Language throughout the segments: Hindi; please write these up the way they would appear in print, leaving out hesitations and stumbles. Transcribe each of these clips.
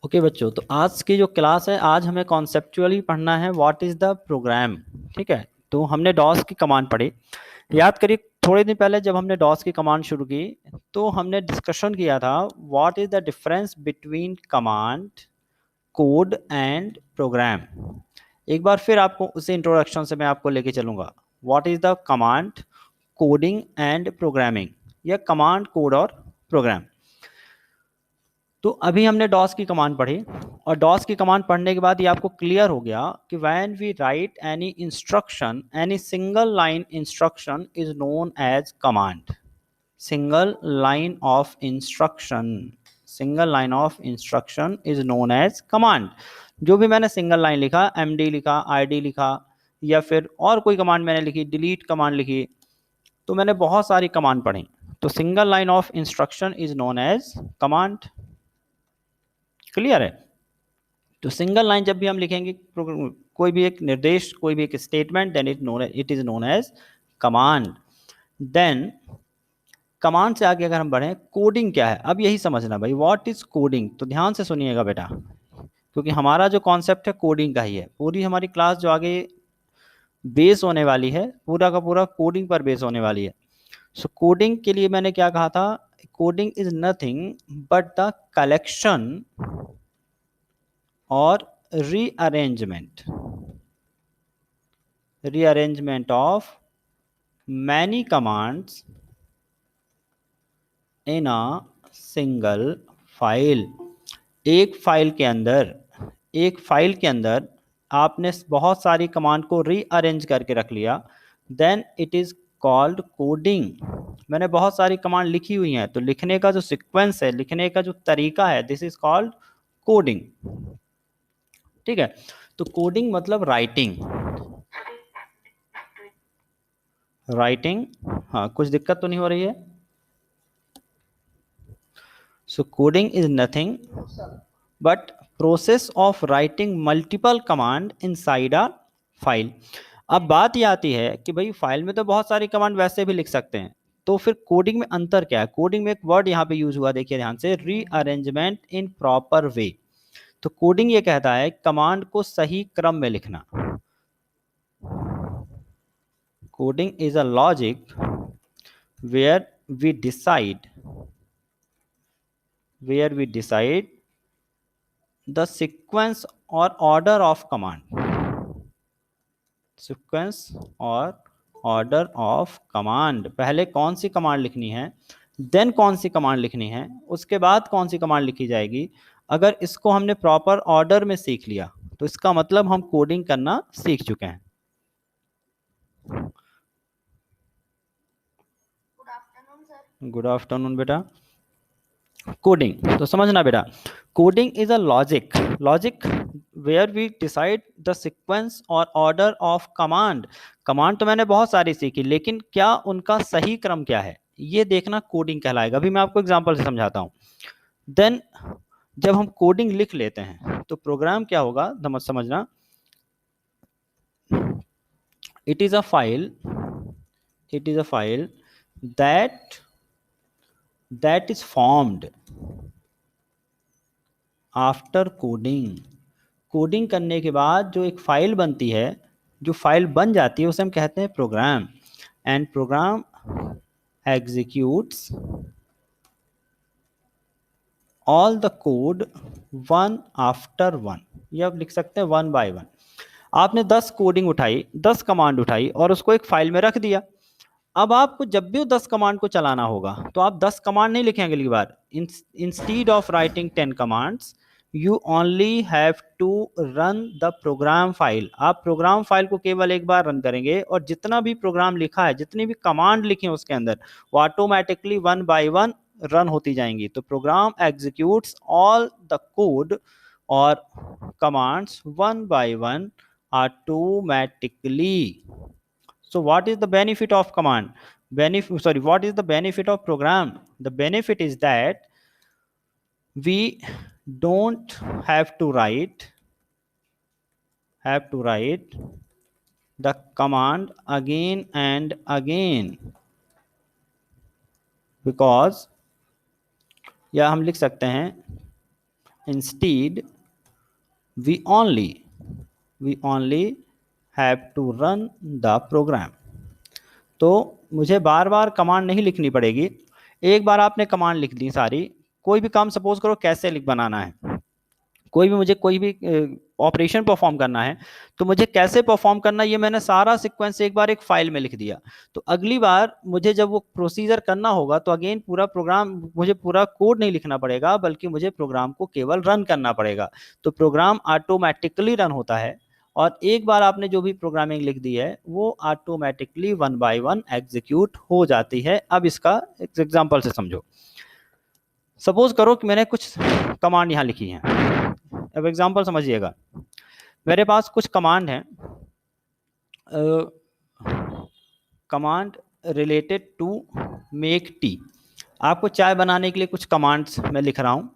ओके बच्चों, तो आज की जो क्लास है, आज हमें कॉन्सेप्चुअली पढ़ना है व्हाट इज द प्रोग्राम। ठीक है, तो हमने डॉस की कमांड पढ़ी। याद करिए, थोड़े दिन पहले जब हमने डॉस की कमांड शुरू की तो हमने डिस्कशन किया था what is the difference between command, code and program. एक बार फिर आपको उसी इंट्रोडक्शन से मैं आपको लेके चलूंगा। What is the command, coding and programming, या कमांड, कोड और प्रोग्राम। तो अभी हमने डॉस की कमांड पढ़ी, और डॉस की कमांड पढ़ने के बाद ये आपको क्लियर हो गया कि when we write any instruction, any single line instruction is known as command. Single line of instruction, single line of instruction is known as command. जो भी मैंने सिंगल लाइन लिखा, एमडी लिखा, आईडी लिखा, या फिर और कोई कमांड मैंने लिखी, डिलीट कमांड लिखी, तो मैंने बहुत सारी कमांड पढ़ी। तो single line of instruction is known as command. Clear है? तो सिंगल लाइन जब भी हम लिखेंगे, कोई भी एक निर्देश, कोई भी एक statement, then it is known as command. Then command से आगे अगर हम बढ़ें, कोडिंग क्या है, अब यही समझना भाई, व्हाट इज कोडिंग। तो ध्यान से सुनिएगा बेटा, क्योंकि हमारा जो कॉन्सेप्ट है कोडिंग का ही है। पूरी हमारी क्लास जो आगे बेस होने वाली है, पूरा का पूरा कोडिंग पर बेस होने वाली है। सो कोडिंग के लिए मैंने क्या कहा था, coding is nothing but the collection और rearrangement of many commands in a single file। एक फाइल के अंदर आपने बहुत सारी कमांड को रीअरेंज करके रख लिया, then it is called coding. मैंने बहुत सारी कमांड लिखी हुई हैं, तो लिखने का जो सीक्वेंस है, लिखने का जो तरीका है, दिस इज कॉल्ड कोडिंग। ठीक है, तो कोडिंग मतलब राइटिंग। राइटिंग, हाँ, कुछ दिक्कत तो नहीं हो रही है? So coding is nothing but process of writing multiple command inside a file. अब बात ये आती है कि भाई फाइल में तो बहुत सारी कमांड वैसे भी लिख सकते हैं, तो फिर कोडिंग में अंतर क्या है? कोडिंग में एक वर्ड यहाँ पे यूज हुआ, देखिए ध्यान से, रीअरेंजमेंट इन प्रॉपर वे। तो कोडिंग ये कहता है कमांड को सही क्रम में लिखना। Coding is a logic where we decide the sequence or order of command, sequence और order of command। पहले कौन सी कमांड लिखनी है, देन कौन सी कमांड लिखनी है, उसके बाद कौन सी कमांड लिखी जाएगी। अगर इसको हमने प्रॉपर ऑर्डर में सीख लिया तो इसका मतलब हम कोडिंग करना सीख चुके हैं। गुड आफ्टरनून बेटा। कोडिंग तो समझना बेटा, coding is a logic where we decide the sequence और ऑर्डर ऑफ कमांड। कमांड तो मैंने बहुत सारी सीखी, लेकिन क्या उनका सही क्रम क्या है, ये देखना कोडिंग कहलाएगा। अभी मैं आपको एग्जांपल से समझाता हूं। देन जब हम कोडिंग लिख लेते हैं तो प्रोग्राम क्या होगा, समझना। It is a file that is formed after coding. Coding करने के बाद जो एक फाइल बनती है, जो फाइल बन जाती है, उसे हम कहते हैं program. And program executes all the code one after one, ये आप लिख सकते हैं वन बाय वन। आपने 10 कोडिंग उठाई, 10 कमांड उठाई और उसको एक फाइल में रख दिया। अब आपको जब भी 10 कमांड को चलाना होगा तो आप 10 कमांड नहीं लिखेंगे अगली बार। Instead of writing 10 commands, you only have to run the program file. आप प्रोग्राम फाइल को केवल एक बार रन करेंगे, और जितना भी प्रोग्राम लिखा है, जितनी भी कमांड लिखी है उसके अंदर, वो automatically one by one run होती जाएंगी। तो program executes all the code और commands one by one automatically. So what is the benefit of command? What is the benefit of program? The benefit is that we don't have to write the command again and again, because या हम लिख सकते हैं instead we only have to run the program। तो मुझे बार बार कमांड नहीं लिखनी पड़ेगी, एक बार आपने कमांड लिख दी सारी। कोई भी काम सपोज करो कैसे लिख बनाना है, कोई भी ऑपरेशन परफॉर्म करना है, तो मुझे कैसे परफॉर्म करना है ये मैंने सारा सीक्वेंस एक बार एक फाइल में लिख दिया। तो अगली बार मुझे जब वो प्रोसीजर करना होगा तो अगेन पूरा प्रोग्राम, मुझे पूरा कोड नहीं लिखना पड़ेगा, बल्कि मुझे प्रोग्राम को केवल रन करना पड़ेगा। तो प्रोग्राम ऑटोमेटिकली रन होता है, और एक बार आपने जो भी प्रोग्रामिंग लिख दी है वो automatically one by one execute हो जाती है। अब इसका एक एग्जांपल से समझो। सपोज करो कि मैंने कुछ कमांड यहाँ लिखी है, अब एग्जांपल समझिएगा। मेरे पास कुछ कमांड है, command related to make tea. आपको चाय बनाने के लिए कुछ कमांड्स मैं लिख रहा हूँ,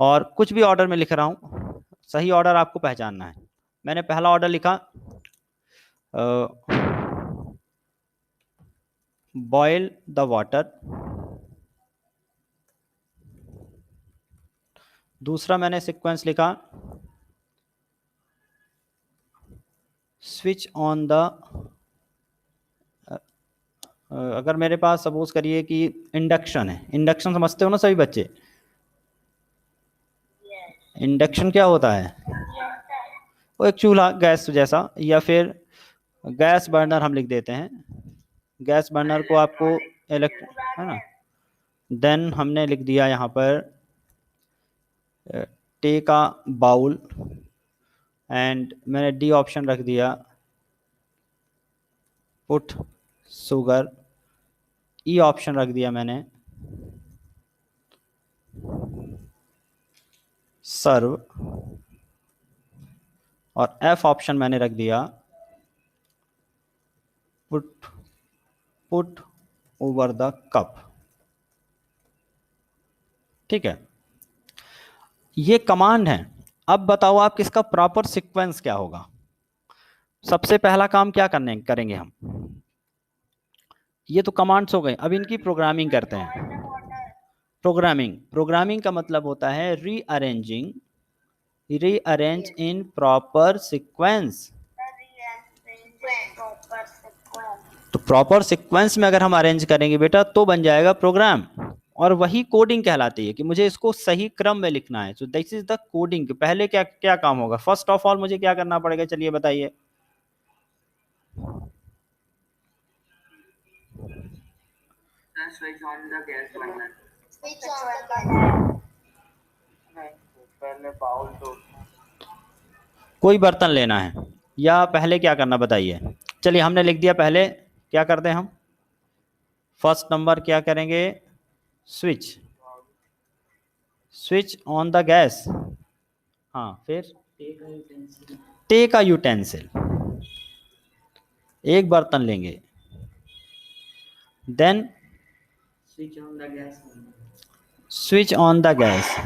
और कुछ भी ऑर्डर में लिख रहा हूँ, सही ऑर्डर आपको पहचानना है। मैंने पहला ऑर्डर लिखा बॉयल द वाटर। दूसरा मैंने सीक्वेंस लिखा स्विच ऑन द, अगर मेरे पास सपोज करिए कि इंडक्शन है, इंडक्शन समझते हो ना सभी बच्चे? इंडक्शन क्या होता है? वो एक चूल्हा गैस जैसा, या फिर गैस बर्नर हम लिख देते हैं। गैस बर्नर को आपको है ना। देन हमने लिख दिया यहाँ पर टेक अ बाउल, एंड मैंने डी ऑप्शन रख दिया पुट शुगर। ई ऑप्शन रख दिया मैंने सर्व, और एफ ऑप्शन मैंने रख दिया पुट ओवर द कप। ठीक है, ये कमांड है। अब बताओ आप किसका प्रॉपर सीक्वेंस क्या होगा। सबसे पहला काम क्या करेंगे हम, ये तो कमांड्स हो गए, अब इनकी प्रोग्रामिंग करते हैं। प्रोग्रामिंग का मतलब होता है रीअरेंज इन प्रॉपर सीक्वेंस। तो प्रॉपर सीक्वेंस में अगर हम अरेंज करेंगे बेटा तो बन जाएगा प्रोग्राम, और वही कोडिंग कहलाती है कि मुझे इसको सही क्रम में लिखना है। So this is the coding. पहले क्या क्या काम होगा, फर्स्ट ऑफ ऑल मुझे क्या करना पड़ेगा, चलिए बताइए। Switch on the gas burner. पहले बाउल दो, कोई बर्तन लेना है, या पहले क्या करना बताइए। चलिए हमने लिख दिया, पहले क्या करते हैं हम, फर्स्ट नंबर क्या करेंगे, स्विच ऑन द गैस। हाँ, फिर टेक अ यूटेंसिल, एक बर्तन लेंगे। Then switch on the gas.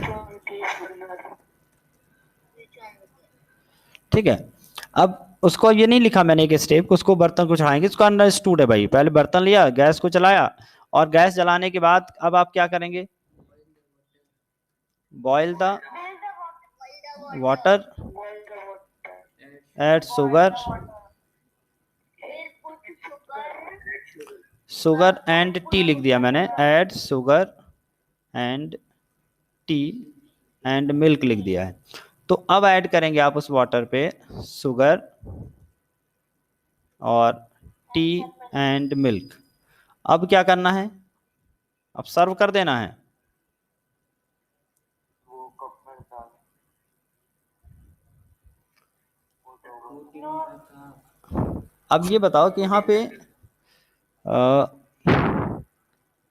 ठीक है, अब उसको ये नहीं लिखा मैंने एक स्टेप, उसको बर्तन को चढ़ाएंगे, उसका अंडरस्टूड है भाई। पहले बर्तन लिया, गैस को चलाया, और गैस जलाने के बाद अब आप क्या करेंगे, boil the water, add sugar and tea लिख दिया मैंने, add sugar and tea and milk लिख दिया है। तो अब ऐड करेंगे आप उस वाटर पे शुगर और टी एंड मिल्क। अब क्या करना है, अब सर्व कर देना है। वो कप में डाल। अब ये बताओ कि यहाँ पे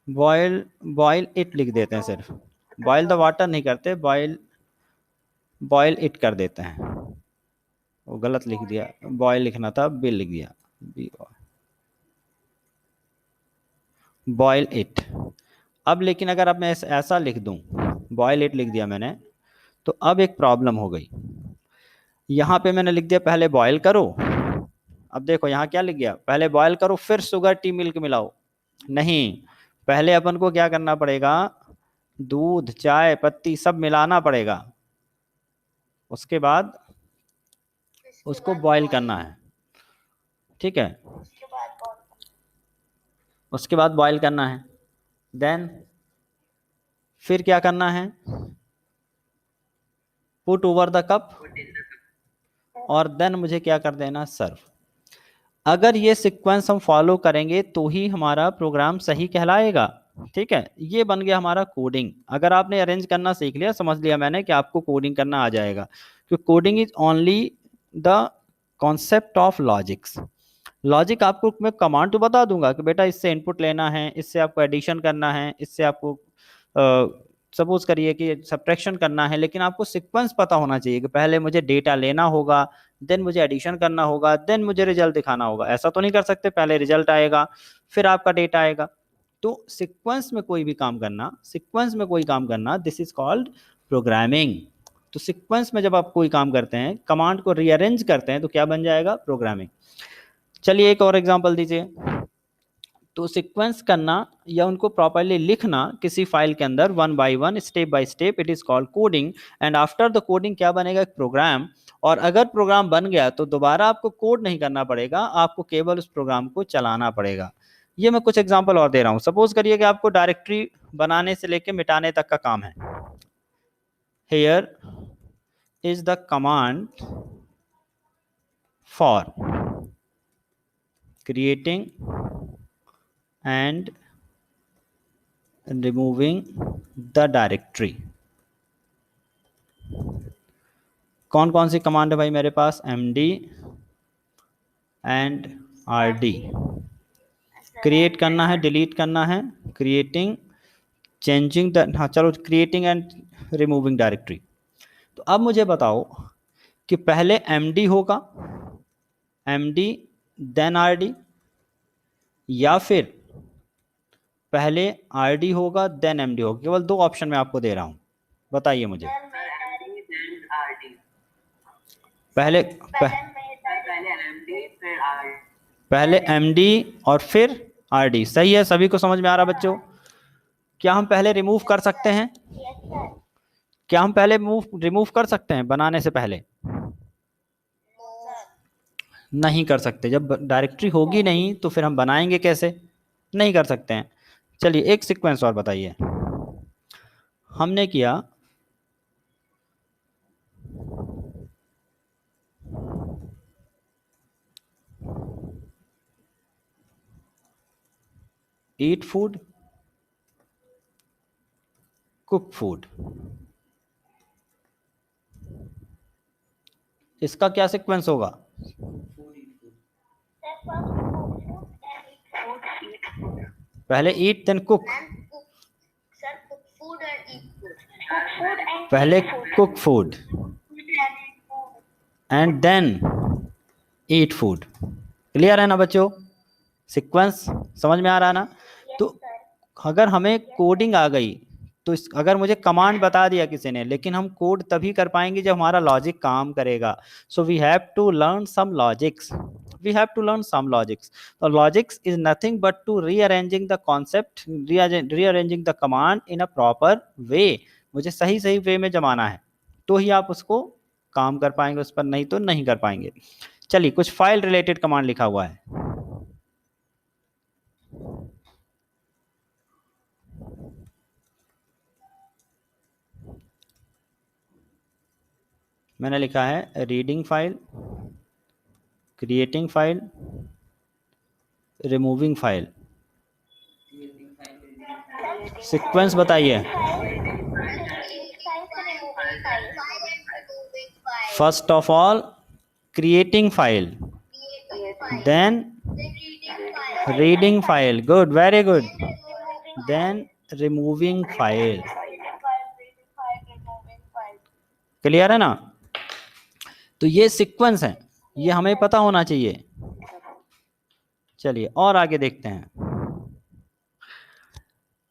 बॉयल इट लिख देते हैं, सिर्फ बॉयल द वाटर नहीं करते, बॉयल इट कर देते हैं। वो गलत लिख दिया, बॉयल लिखना था, बिल लिख दिया, बॉयल इट। अब लेकिन अगर अब मैं ऐसा लिख दूं, बॉयल इट लिख दिया मैंने, तो अब एक प्रॉब्लम हो गई। यहाँ पे मैंने लिख दिया पहले बॉयल करो, अब देखो यहाँ क्या लिख गया, पहले बॉयल करो फिर शुगर टी मिल्क मिलाओ। नहीं, पहले अपन को क्या करना पड़ेगा, दूध चाय पत्ती सब मिलाना पड़ेगा, उसके बाद उसको बॉईल करना है, ठीक है, उसके बाद बॉईल करना है। देन फिर क्या करना है, पुट ओवर द कप, और देन मुझे क्या कर देना, सर्व। अगर ये सीक्वेंस हम फॉलो करेंगे तो ही हमारा प्रोग्राम सही कहलाएगा, ठीक है। ये बन गया हमारा कोडिंग। अगर आपने अरेंज करना सीख लिया, समझ लिया मैंने कि आपको कोडिंग करना आ जाएगा, क्योंकि coding is only the concept of logics. Logic आपको मैं कमांड तो बता दूंगा कि बेटा इससे इनपुट लेना है, इससे आपको एडिशन करना है, इससे आपको सपोज करिए कि सब्ट्रैक्शन करना है, लेकिन आपको सीक्वेंस पता होना चाहिए कि पहले मुझे डेटा लेना होगा, देन मुझे एडिशन करना होगा, देन मुझे रिजल्ट दिखाना होगा। ऐसा तो नहीं कर सकते पहले रिजल्ट आएगा फिर आपका डेटा आएगा। तो सीक्वेंस में कोई भी काम करना, सीक्वेंस में कोई काम करना, दिस इज कॉल्ड प्रोग्रामिंग। तो सीक्वेंस में जब आप कोई काम करते हैं, कमांड को रीअरेंज करते हैं, तो क्या बन जाएगा, प्रोग्रामिंग। चलिए एक और एग्जांपल दीजिए। तो सीक्वेंस करना या उनको प्रॉपरली लिखना किसी फाइल के अंदर one by one, step by step, it is called coding. And after the coding क्या बनेगा, एक प्रोग्राम। और अगर प्रोग्राम बन गया तो दोबारा आपको कोड नहीं करना पड़ेगा, आपको केवल उस प्रोग्राम को चलाना पड़ेगा। ये मैं कुछ एग्जांपल और दे रहा हूँ। सपोज करिए कि आपको डायरेक्टरी बनाने से लेके मिटाने तक का काम है। Here is the command for creating and removing the directory। कौन कौन सी कमांड है भाई मेरे पास, md एंड rd। क्रिएट करना है, डिलीट करना है, क्रिएटिंग, चेंजिंग द, हाँ चलो, क्रिएटिंग एंड रिमूविंग डायरेक्टरी। तो अब मुझे बताओ कि पहले md होगा, md देन rd, या फिर पहले rd होगा देन md होगा। केवल दो ऑप्शन मैं आपको दे रहा हूं, बताइए मुझे। पहले पहले md और फिर rd, सही है, सभी को समझ में आ रहा बच्चों। क्या हम पहले रिमूव कर सकते हैं, क्या हम पहले रिमूव कर सकते हैं बनाने से पहले, नहीं कर सकते। जब डायरेक्टरी होगी नहीं तो फिर हम बनाएंगे कैसे, नहीं कर सकते हैं। चलिए एक सीक्वेंस और बताइए। हमने किया ईट फूड, कुक फूड, इसका क्या सीक्वेंस होगा, पहले ईट देन कुक, पहले cook food and then eat food. Clear है ना बच्चों, सीक्वेंस समझ में आ रहा ना। तो अगर हमें कोडिंग आ गई तो अगर मुझे कमांड बता दिया किसी ने, लेकिन हम कोड तभी कर पाएंगे जब हमारा लॉजिक काम करेगा। So we have to learn some logics, we have to learn some logics. तो logics is nothing but to rearranging the concept, rearranging the command in a proper way. मुझे सही सही वे में जमाना है तो ही आप उसको काम कर पाएंगे उस पर, नहीं तो नहीं कर पाएंगे। चलिए कुछ फाइल रिलेटेड कमांड लिखा हुआ है। मैंने लिखा है reading file, creating file, removing file. Sequence बताइए। First of all creating file, then reading file, good, very good, then removing file. Clear है ना। तो ये सीक्वेंस है, ये हमें पता होना चाहिए। चलिए और आगे देखते हैं।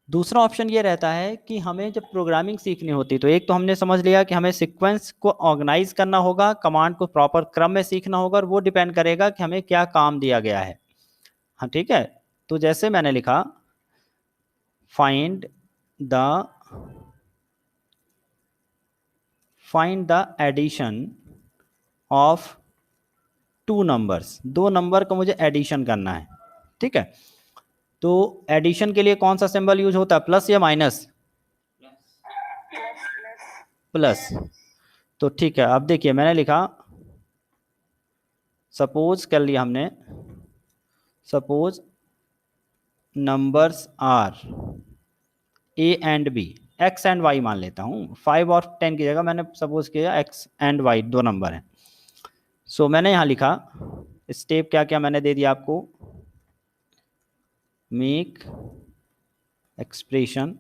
दूसरा ऑप्शन ये रहता है कि हमें जब प्रोग्रामिंग सीखनी होती, तो एक तो हमने समझ लिया कि हमें सीक्वेंस को ऑर्गेनाइज करना होगा, कमांड को प्रॉपर क्रम में सीखना होगा, और वो डिपेंड करेगा कि हमें क्या काम दिया गया है। हाँ ठीक है। तो जैसे मैंने लिखा find the find the addition of two numbers, दो नंबर का मुझे एडिशन करना है, ठीक है। तो एडिशन के लिए कौन सा सिंबल यूज होता है, प्लस या माइनस? प्लस। तो ठीक है, अब देखिए मैंने लिखा, सपोज कर लिया हमने, suppose numbers are A and B, X and Y मान लेता हूँ, 5 और 10 की जगह मैंने सपोज किया एक्स एंड वाई दो नंबर हैं। सो मैंने यहाँ लिखा, स्टेप क्या क्या मैंने दे दिया आपको, मेक एक्सप्रेशन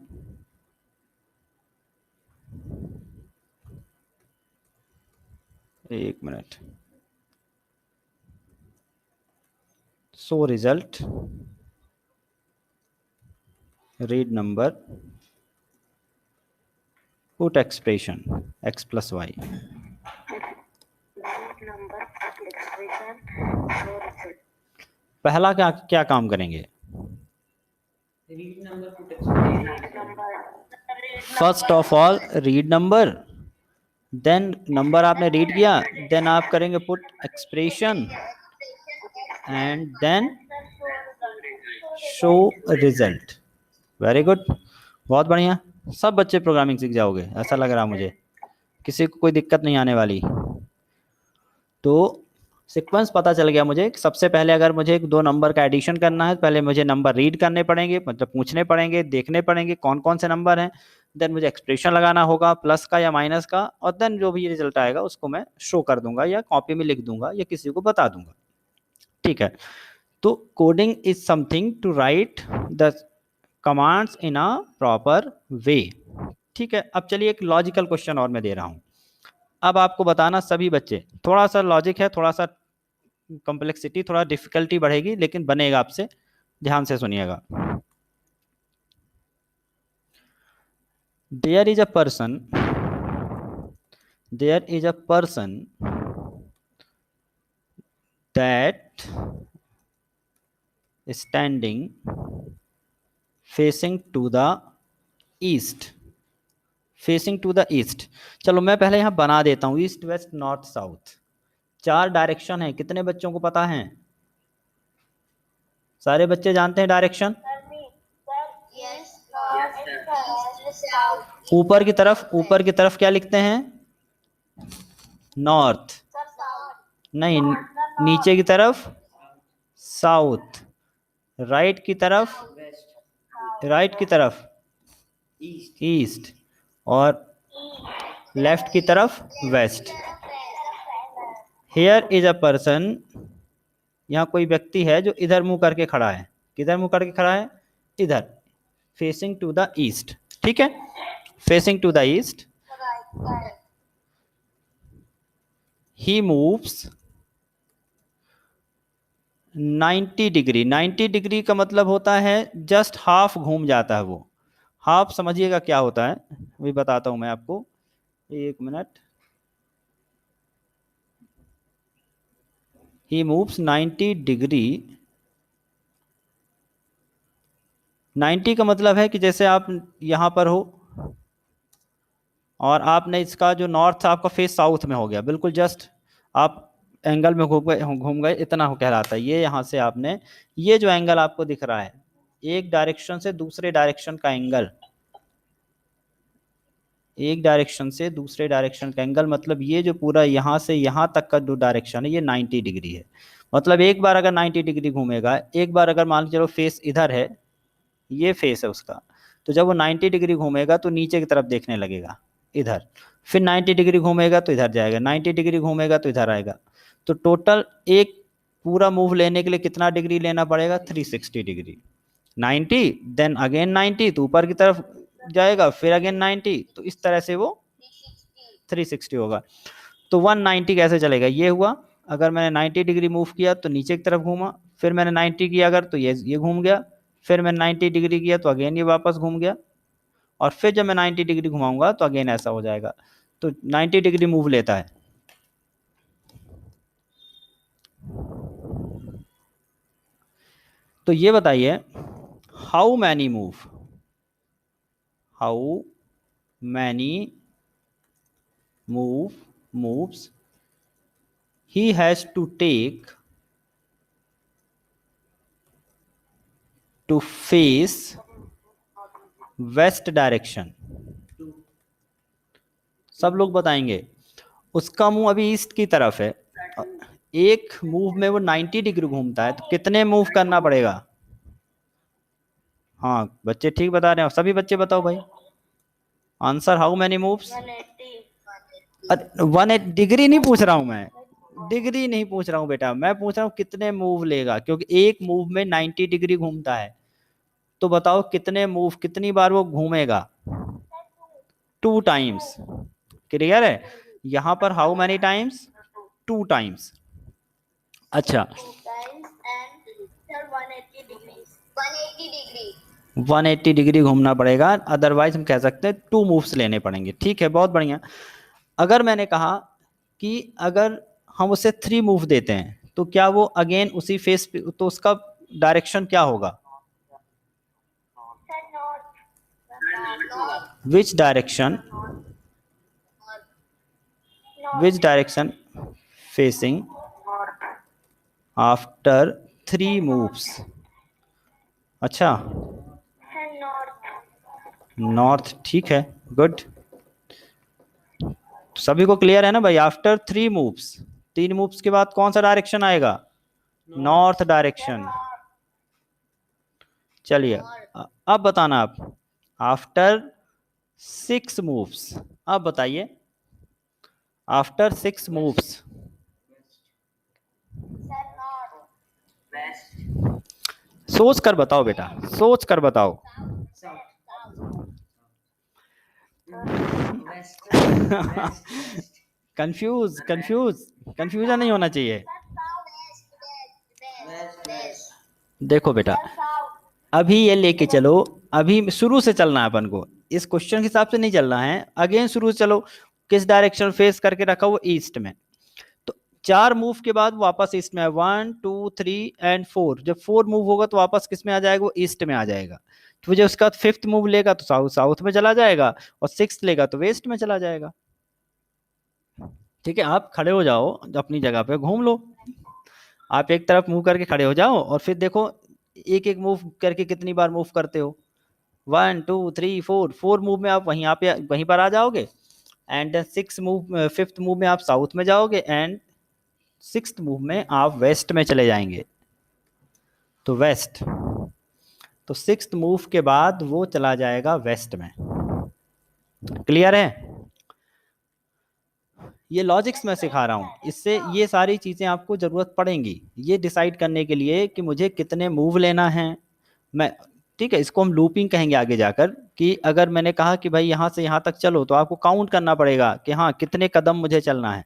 एक minute, so result, read number, put expression x plus Y. पहला क्या क्या काम करेंगे, first of all read number, then number आपने रीड किया, देन आप करेंगे put expression and then show result. Very good, बहुत बढ़िया, सब बच्चे प्रोग्रामिंग सीख जाओगे ऐसा लग रहा मुझे, किसी को कोई दिक्कत नहीं आने वाली। तो सीक्वेंस पता चल गया मुझे, सबसे पहले अगर मुझे दो नंबर का एडिशन करना है, पहले मुझे नंबर रीड करने पड़ेंगे, मतलब पूछने पड़ेंगे, देखने पड़ेंगे कौन कौन से नंबर हैं, देन मुझे एक्सप्रेशन लगाना होगा प्लस का या माइनस का, और देन जो भी रिजल्ट आएगा उसको मैं शो कर दूंगा या कॉपी में लिख दूंगा या किसी को बता दूंगा, ठीक है। तो coding is something to write the commands in a proper way, ठीक है। अब चलिए एक लॉजिकल क्वेश्चन और मैं दे रहा हूं, अब आपको बताना सभी बच्चे, थोड़ा सा लॉजिक है, थोड़ा सा कॉम्प्लेक्सिटी, थोड़ा डिफिकल्टी बढ़ेगी, लेकिन बनेगा आपसे, ध्यान से सुनिएगा। There is a person, there is a person that standing facing to the east, facing to the east. चलो मैं पहले यहां बना देता हूं, ईस्ट वेस्ट नॉर्थ साउथ, चार डायरेक्शन है, कितने बच्चों को पता है, सारे बच्चे जानते हैं डायरेक्शन? ऊपर की तरफ, ऊपर की तरफ क्या लिखते हैं, नॉर्थ, नहीं, नीचे की तरफ साउथ, राइट की तरफ, राइट की तरफ ईस्ट, और लेफ्ट की तरफ west. Here is a person, यहाँ कोई व्यक्ति है जो इधर मुंह करके खड़ा है, किधर मुंह करके खड़ा है, इधर, फेसिंग टू द ईस्ट, ठीक है, facing to the east. He moves 90 degree, 90 degree का मतलब होता है जस्ट हाफ घूम जाता है वो, हाफ समझिएगा क्या होता है, अभी बताता हूं मैं आपको, एक मिनट। ही मूव्स 90 डिग्री, 90 का मतलब है कि जैसे आप यहां पर हो और आपने इसका जो नॉर्थ था आपका फेस साउथ में हो गया, बिल्कुल जस्ट आप एंगल में घूम गए इतना हो कहलाता है। ये यहाँ से आपने, ये जो एंगल आपको दिख रहा है, एक डायरेक्शन से दूसरे डायरेक्शन का एंगल, एक डायरेक्शन से दूसरे डायरेक्शन का एंगल, मतलब ये जो पूरा यहाँ से यहाँ तक का जो डायरेक्शन है ये 90 डिग्री है। मतलब एक बार अगर 90 डिग्री घूमेगा, एक बार अगर मान चलो फेस इधर है, ये फेस है उसका, तो जब वो 90 डिग्री घूमेगा तो नीचे की तरफ देखने लगेगा इधर, फिर 90 डिग्री घूमेगा तो इधर जाएगा, 90 डिग्री घूमेगा तो इधर आएगा। तो टोटल एक पूरा मूव लेने के लिए कितना डिग्री लेना पड़ेगा, 360 डिग्री, 90 देन अगेन 90, तो ऊपर की तरफ जाएगा, फिर अगेन 90, तो इस तरह से वो 360 होगा। तो 190 कैसे चलेगा, ये हुआ, अगर मैंने 90 डिग्री मूव किया तो नीचे की तरफ घूमा, फिर मैंने 90 किया अगर तो ये घूम गया, फिर मैंने 90 डिग्री किया तो अगेन ये वापस घूम गया, और फिर जब मैं 90 डिग्री घुमाऊंगा तो अगेन ऐसा हो जाएगा। तो 90 डिग्री मूव लेता है। तो ये बताइए, how many move, how many moves, he has to take to face west direction. सब लोग बताएंगे। उसका मुंह अभी ईस्ट की तरफ है, एक मूव में वो 90 डिग्री घूमता है, तो कितने मूव करना पड़ेगा? हाँ बच्चे ठीक बता रहे हैं, सभी बच्चे बताओ भाई answer. How many moves? 180 degree नहीं पूछ रहा हूं मैं, डिग्री नहीं पूछ रहा हूँ बेटा, मैं पूछ रहा हूँ कितने मूव लेगा, क्योंकि एक मूव में 90 डिग्री घूमता है। तो बताओ कितने मूव, कितनी बार वो घूमेगा? 2 टाइम्स। क्लियर है? यहां पर हाउ मैनी टाइम्स? 2 टाइम्स। अच्छा 180 डिग्री घूमना पड़ेगा, अदरवाइज हम कह सकते हैं 2 मूव्स लेने पड़ेंगे। ठीक है, बहुत बढ़िया। अगर मैंने कहा कि अगर हम उसे 3 मूव देते हैं तो क्या वो अगेन उसी फेस पे, तो उसका डायरेक्शन क्या होगा? Which direction, which direction facing after 3 moves? अच्छा नॉर्थ, ठीक है, गुड। सभी को क्लियर है ना भाई? आफ्टर 3 मूव्स, 3 मूव्स के बाद कौन सा डायरेक्शन आएगा? North direction. चलिए अब बताना आप, आफ्टर 6 मूव्स, अब बताइए आफ्टर 6 मूव्स। सोच कर बताओ बेटा, सोच कर बताओ। कंफ्यूज कंफ्यूज कंफ्यूजन नहीं होना चाहिए। देखो बेटा, अभी ये लेके चलो, अभी शुरू से चलना है अपन को, इस क्वेश्चन के हिसाब से नहीं चलना है, अगेन शुरू से चलो। किस डायरेक्शन फेस करके रखा? वो ईस्ट में। तो 4 मूव के बाद वापस ईस्ट में है, 1 2 3 एंड 4। जब 4 मूव होगा तो वापस किस में आ जाएगा? वो ईस्ट में आ जाएगा। तो जब उसका 5th मूव लेगा तो साउथ साउथ में चला जाएगा, और 6th लेगा तो वेस्ट में चला जाएगा। ठीक है, आप खड़े हो जाओ अपनी जगह पे, घूम लो। आप एक तरफ मूव करके खड़े हो जाओ और फिर देखो एक एक मूव करके कितनी बार मूव करते हो। 1 2 3 4, 4 मूव में आप वहीं पर आ जाओगे। एंड 5th मूव में आप साउथ में जाओगे, एंड 6th मूव में आप वेस्ट में चले जाएंगे। तो वेस्ट, तो 6th मूव के बाद वो चला जाएगा वेस्ट में। क्लियर है? ये लॉजिक्स मैं सिखा रहा हूँ, इससे ये सारी चीजें आपको जरूरत पड़ेंगी ये डिसाइड करने के लिए कि मुझे कितने मूव लेना है। मैं, ठीक है, इसको हम लूपिंग कहेंगे आगे जाकर, कि अगर मैंने कहा कि भाई यहाँ से यहाँ तक चलो तो आपको काउंट करना पड़ेगा कि हाँ कितने कदम मुझे चलना है।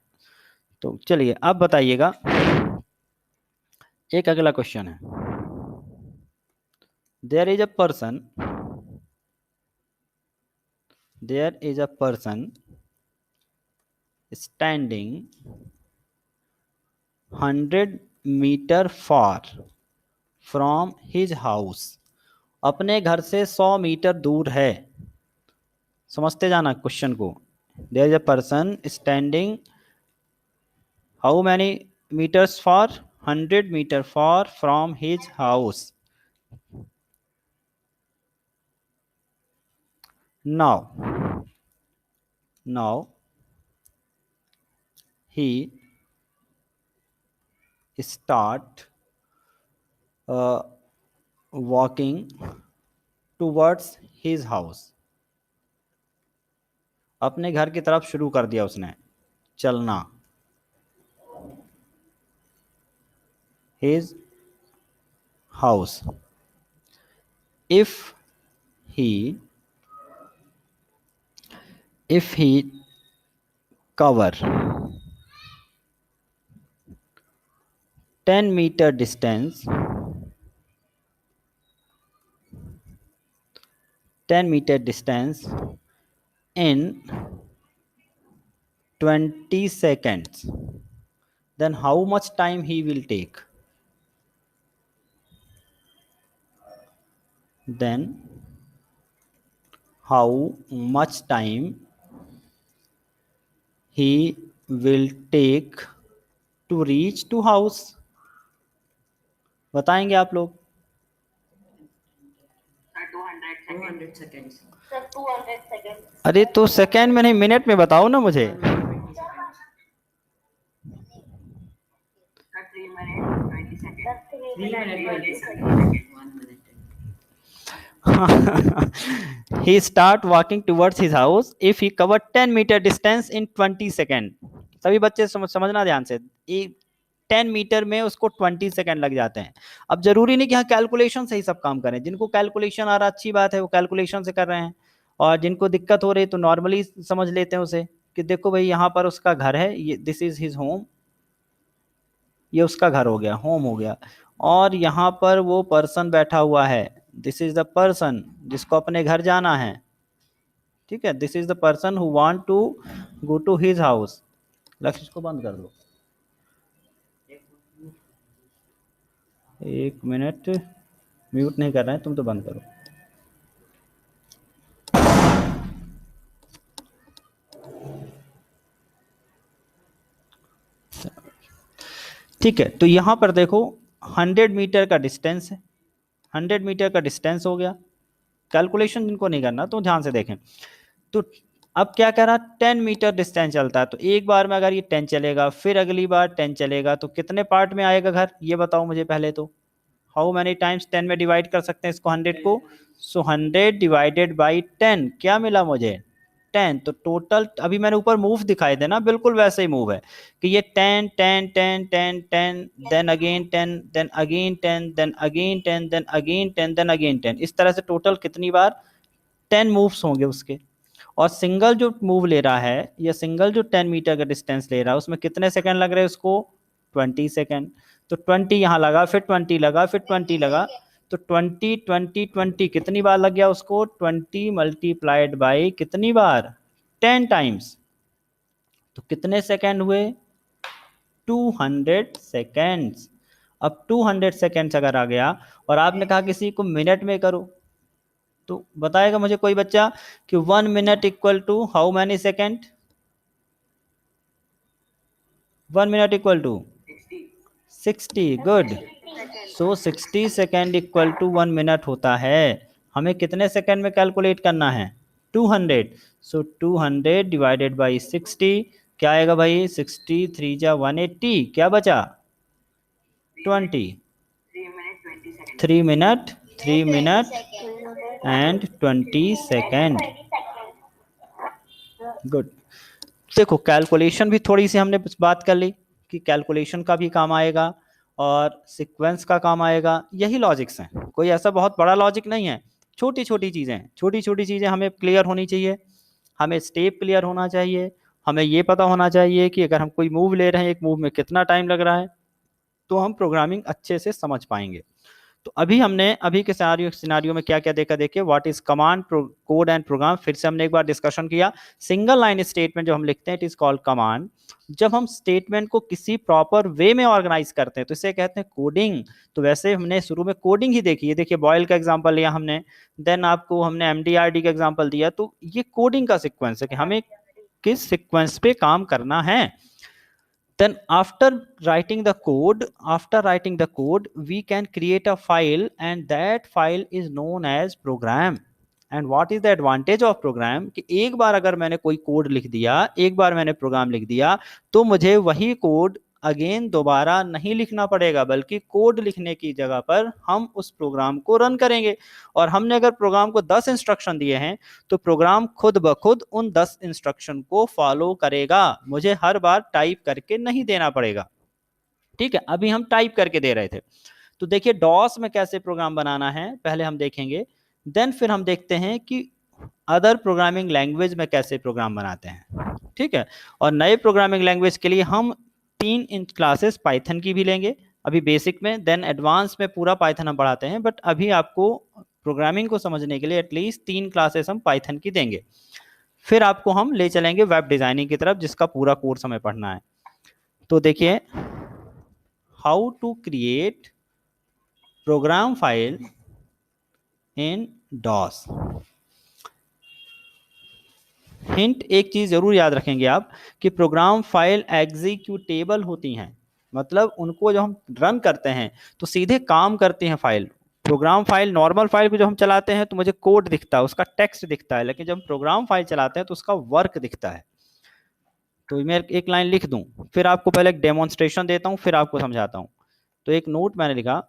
तो चलिए अब बताइएगा, एक अगला क्वेश्चन है। There is a person, there is a person standing 100 meter far from his house, अपने घर से 100 मीटर दूर है। समझते जाना क्वेश्चन को। There is a person standing how many meters far? 100 meter far from his house. Now he start walking towards his house, अपने घर की तरफ शुरू कर दिया उसने चलना। his house, if he cover 10 meter distance, 10 meter distance in 20 seconds, then how much time he will take? Then how much time he will take to reach to house? बताएंगे आप लोग? Sir 200 seconds. Sir 200 second. अरे तो सेकेंड में नहीं, मिनट में बताओ ना मुझे। Sir 3 minute 20 sir second. 3 minute 20 second. 1 minute. He start walking towards his house if he cover 10 meter distance in 20 second. सभी बच्चे समझना ध्यान से, 10 मीटर में उसको 20 सेकेंड लग जाते हैं। अब जरूरी नहीं कि हाँ कैलकुलेशन से ही सब काम करें, जिनको कैलकुलेशन आ रहा अच्छी बात है, वो कैलकुलेशन से कर रहे हैं, और जिनको दिक्कत हो रही है तो नॉर्मली समझ लेते हैं उसे कि देखो भाई यहाँ पर उसका घर है, ये दिस इज हिज होम, ये उसका घर हो गया, होम हो गया, और यहाँ पर वो पर्सन बैठा हुआ है, दिस इज द पर्सन जिसको अपने घर जाना है। ठीक है, this is the person who want to go to his house. लक्ष्य इसको बंद कर दो, 1 मिनट, म्यूट नहीं कर रहे हैं तुम तो बंद करो। ठीक है, तो यहाँ पर देखो 100 मीटर का डिस्टेंस है, 100 मीटर का डिस्टेंस हो गया। कैलकुलेशन जिनको नहीं करना तो ध्यान से देखें। तो अब क्या कह रहा, 10 मीटर डिस्टेंस चलता है, तो एक बार में अगर ये 10 चलेगा, फिर अगली बार 10 चलेगा, तो कितने पार्ट में आएगा घर, ये बताओ मुझे पहले तो। हाउ मैनी टाइम्स 10 में डिवाइड कर सकते हैं इसको 100 को? सो 100 डिवाइडेड बाई 10 क्या मिला मुझे, 10। तो टोटल अभी मैंने ऊपर मूव दिखाई देना, बिल्कुल वैसे ही मूव है कि ये 10 10 10 10 10 then again 10 then again 10 then again 10 then again 10 then again 10, इस तरह से टोटल कितनी बार 10 मूव्स होंगे उसके। और सिंगल जो मूव ले रहा है या सिंगल जो 10 मीटर का डिस्टेंस ले रहा है उसमें कितने सेकंड लग रहे हैं उसको, 20 सेकंड। तो 20 यहाँ लगा, फिर 20 लगा, फिर 20 लगा, तो 20 20 20 कितनी बार लग गया उसको, 20 मल्टीप्लाइड बाई कितनी बार, 10 टाइम्स। तो कितने सेकंड हुए, 200 सेकेंड्स। अब 200 सेकेंड्स अगर आ गया और आपने कहा किसी को मिनट में करो, तो बताएगा मुझे कोई बच्चा कि 1 minute equal to how many second, 1 minute equal to 60। Good. So 60 second equal to 1 minute होता है। हमें कितने सेकेंड में कैलकुलेट करना है, 200। सो 200 डिवाइडेड बाई 60 क्या आएगा भाई, 60 3 जा 180, क्या बचा 20, 3 minute 3 minute and 20 second. Good. देखो कैलकुलेशन भी थोड़ी सी हमने बात कर ली कि कैलकुलेशन का भी काम आएगा और सीक्वेंस का काम आएगा, यही लॉजिक्स हैं, कोई ऐसा बहुत बड़ा लॉजिक नहीं है, छोटी छोटी चीज़ें हमें क्लियर होनी चाहिए, हमें स्टेप क्लियर होना चाहिए, हमें ये पता होना चाहिए कि अगर हम कोई मूव ले रहे हैं, एक मूव में कितना टाइम लग रहा है, तो हम प्रोग्रामिंग अच्छे से समझ पाएंगे। तो अभी हमने अभी के सिनारियो में क्या क्या देखा, देखिए what is command, code and program. फिर से हमने एक बार डिस्कशन किया, सिंगल लाइन स्टेटमेंट जो हम लिखते हैं इट इज कॉल्ड कमांड। जब हम स्टेटमेंट को किसी प्रॉपर वे में ऑर्गेनाइज करते हैं तो इसे कहते हैं कोडिंग। तो वैसे हमने शुरू में कोडिंग ही देखी है, देखिए बॉयल का एग्जांपल लिया हमने, देन आपको हमने एमडीआरडी का एग्जांपल दिया, तो ये कोडिंग का सीक्वेंस है कि हमें किस सीक्वेंस पे काम करना है। Then after writing the code we can create a file and that file is known as program. And what is the advantage of program कि एक बार अगर मैंने कोई कोड लिख दिया, एक बार मैंने प्रोग्राम लिख दिया, तो मुझे वही कोड अगेन दोबारा नहीं लिखना पड़ेगा, बल्कि कोड लिखने की जगह पर हम उस प्रोग्राम को रन करेंगे। और हमने अगर प्रोग्राम को 10 इंस्ट्रक्शन दिए हैं तो प्रोग्राम खुद ब खुद उन 10 इंस्ट्रक्शन को फॉलो करेगा, मुझे हर बार टाइप करके नहीं देना पड़ेगा। ठीक है, अभी हम टाइप करके दे रहे थे। तो देखिए डॉस में कैसे प्रोग्राम बनाना है पहले हम देखेंगे, देन फिर हम देखते हैं कि अदर प्रोग्रामिंग लैंग्वेज में कैसे प्रोग्राम बनाते हैं। ठीक है, और नए प्रोग्रामिंग लैंग्वेज के लिए हम 3 क्लासेस पाइथन की भी लेंगे, अभी बेसिक में, देन एडवांस में पूरा पाइथन हम पढ़ाते हैं, बट अभी आपको प्रोग्रामिंग को समझने के लिए एटलीस्ट 3 क्लासेस हम पाइथन की देंगे। फिर आपको हम ले चलेंगे वेब डिजाइनिंग की तरफ, जिसका पूरा कोर्स हमें पढ़ना है। तो देखिए how to create program file in DOS. Hint, एक चीज जरूर याद रखेंगे आप कि प्रोग्राम फाइल एग्जीक्यूटेबल होती हैं, मतलब उनको जब हम रन करते हैं तो सीधे काम करती हैं file. Program file, normal file को जब हम चलाते हैं तो मुझे कोड दिखता है, उसका टेक्स्ट दिखता है, लेकिन जब हम प्रोग्राम फाइल चलाते हैं तो उसका वर्क दिखता है। तो मैं एक लाइन लिख दूं, फिर आपको पहले एक डेमोन्स्ट्रेशन देता हूं, फिर आपको समझाता हूं। तो एक नोट मैंने लिखा,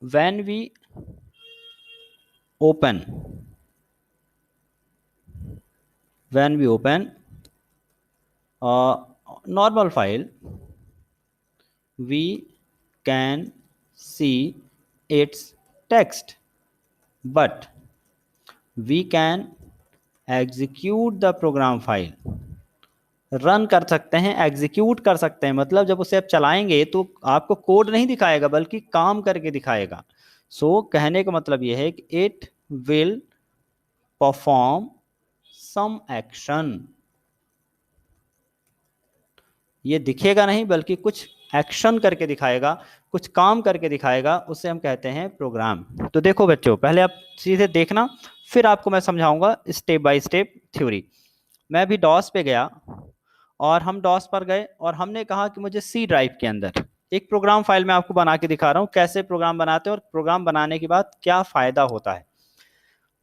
when we open normal file, we can see its text, but we can execute the program file। Run कर सकते हैं, एग्जीक्यूट कर सकते हैं, मतलब जब उसे आप चलाएंगे तो आपको कोड नहीं दिखाएगा बल्कि काम करके दिखाएगा। सो कहने का मतलब यह है कि it will perform some action. ये दिखेगा नहीं बल्कि कुछ एक्शन करके दिखाएगा, कुछ काम करके दिखाएगा, उसे हम कहते हैं प्रोग्राम। तो देखो बच्चों, पहले आप सीधे देखना, फिर आपको मैं समझाऊंगा स्टेप बाय स्टेप थ्योरी। मैं भी डॉस पे गया और हम डॉस पर गए और हमने कहा कि मुझे सी ड्राइव के अंदर एक प्रोग्राम फाइल मैं आपको बना के दिखा रहा हूँ, कैसे प्रोग्राम बनाते हैं और प्रोग्राम बनाने के बाद क्या फायदा होता है।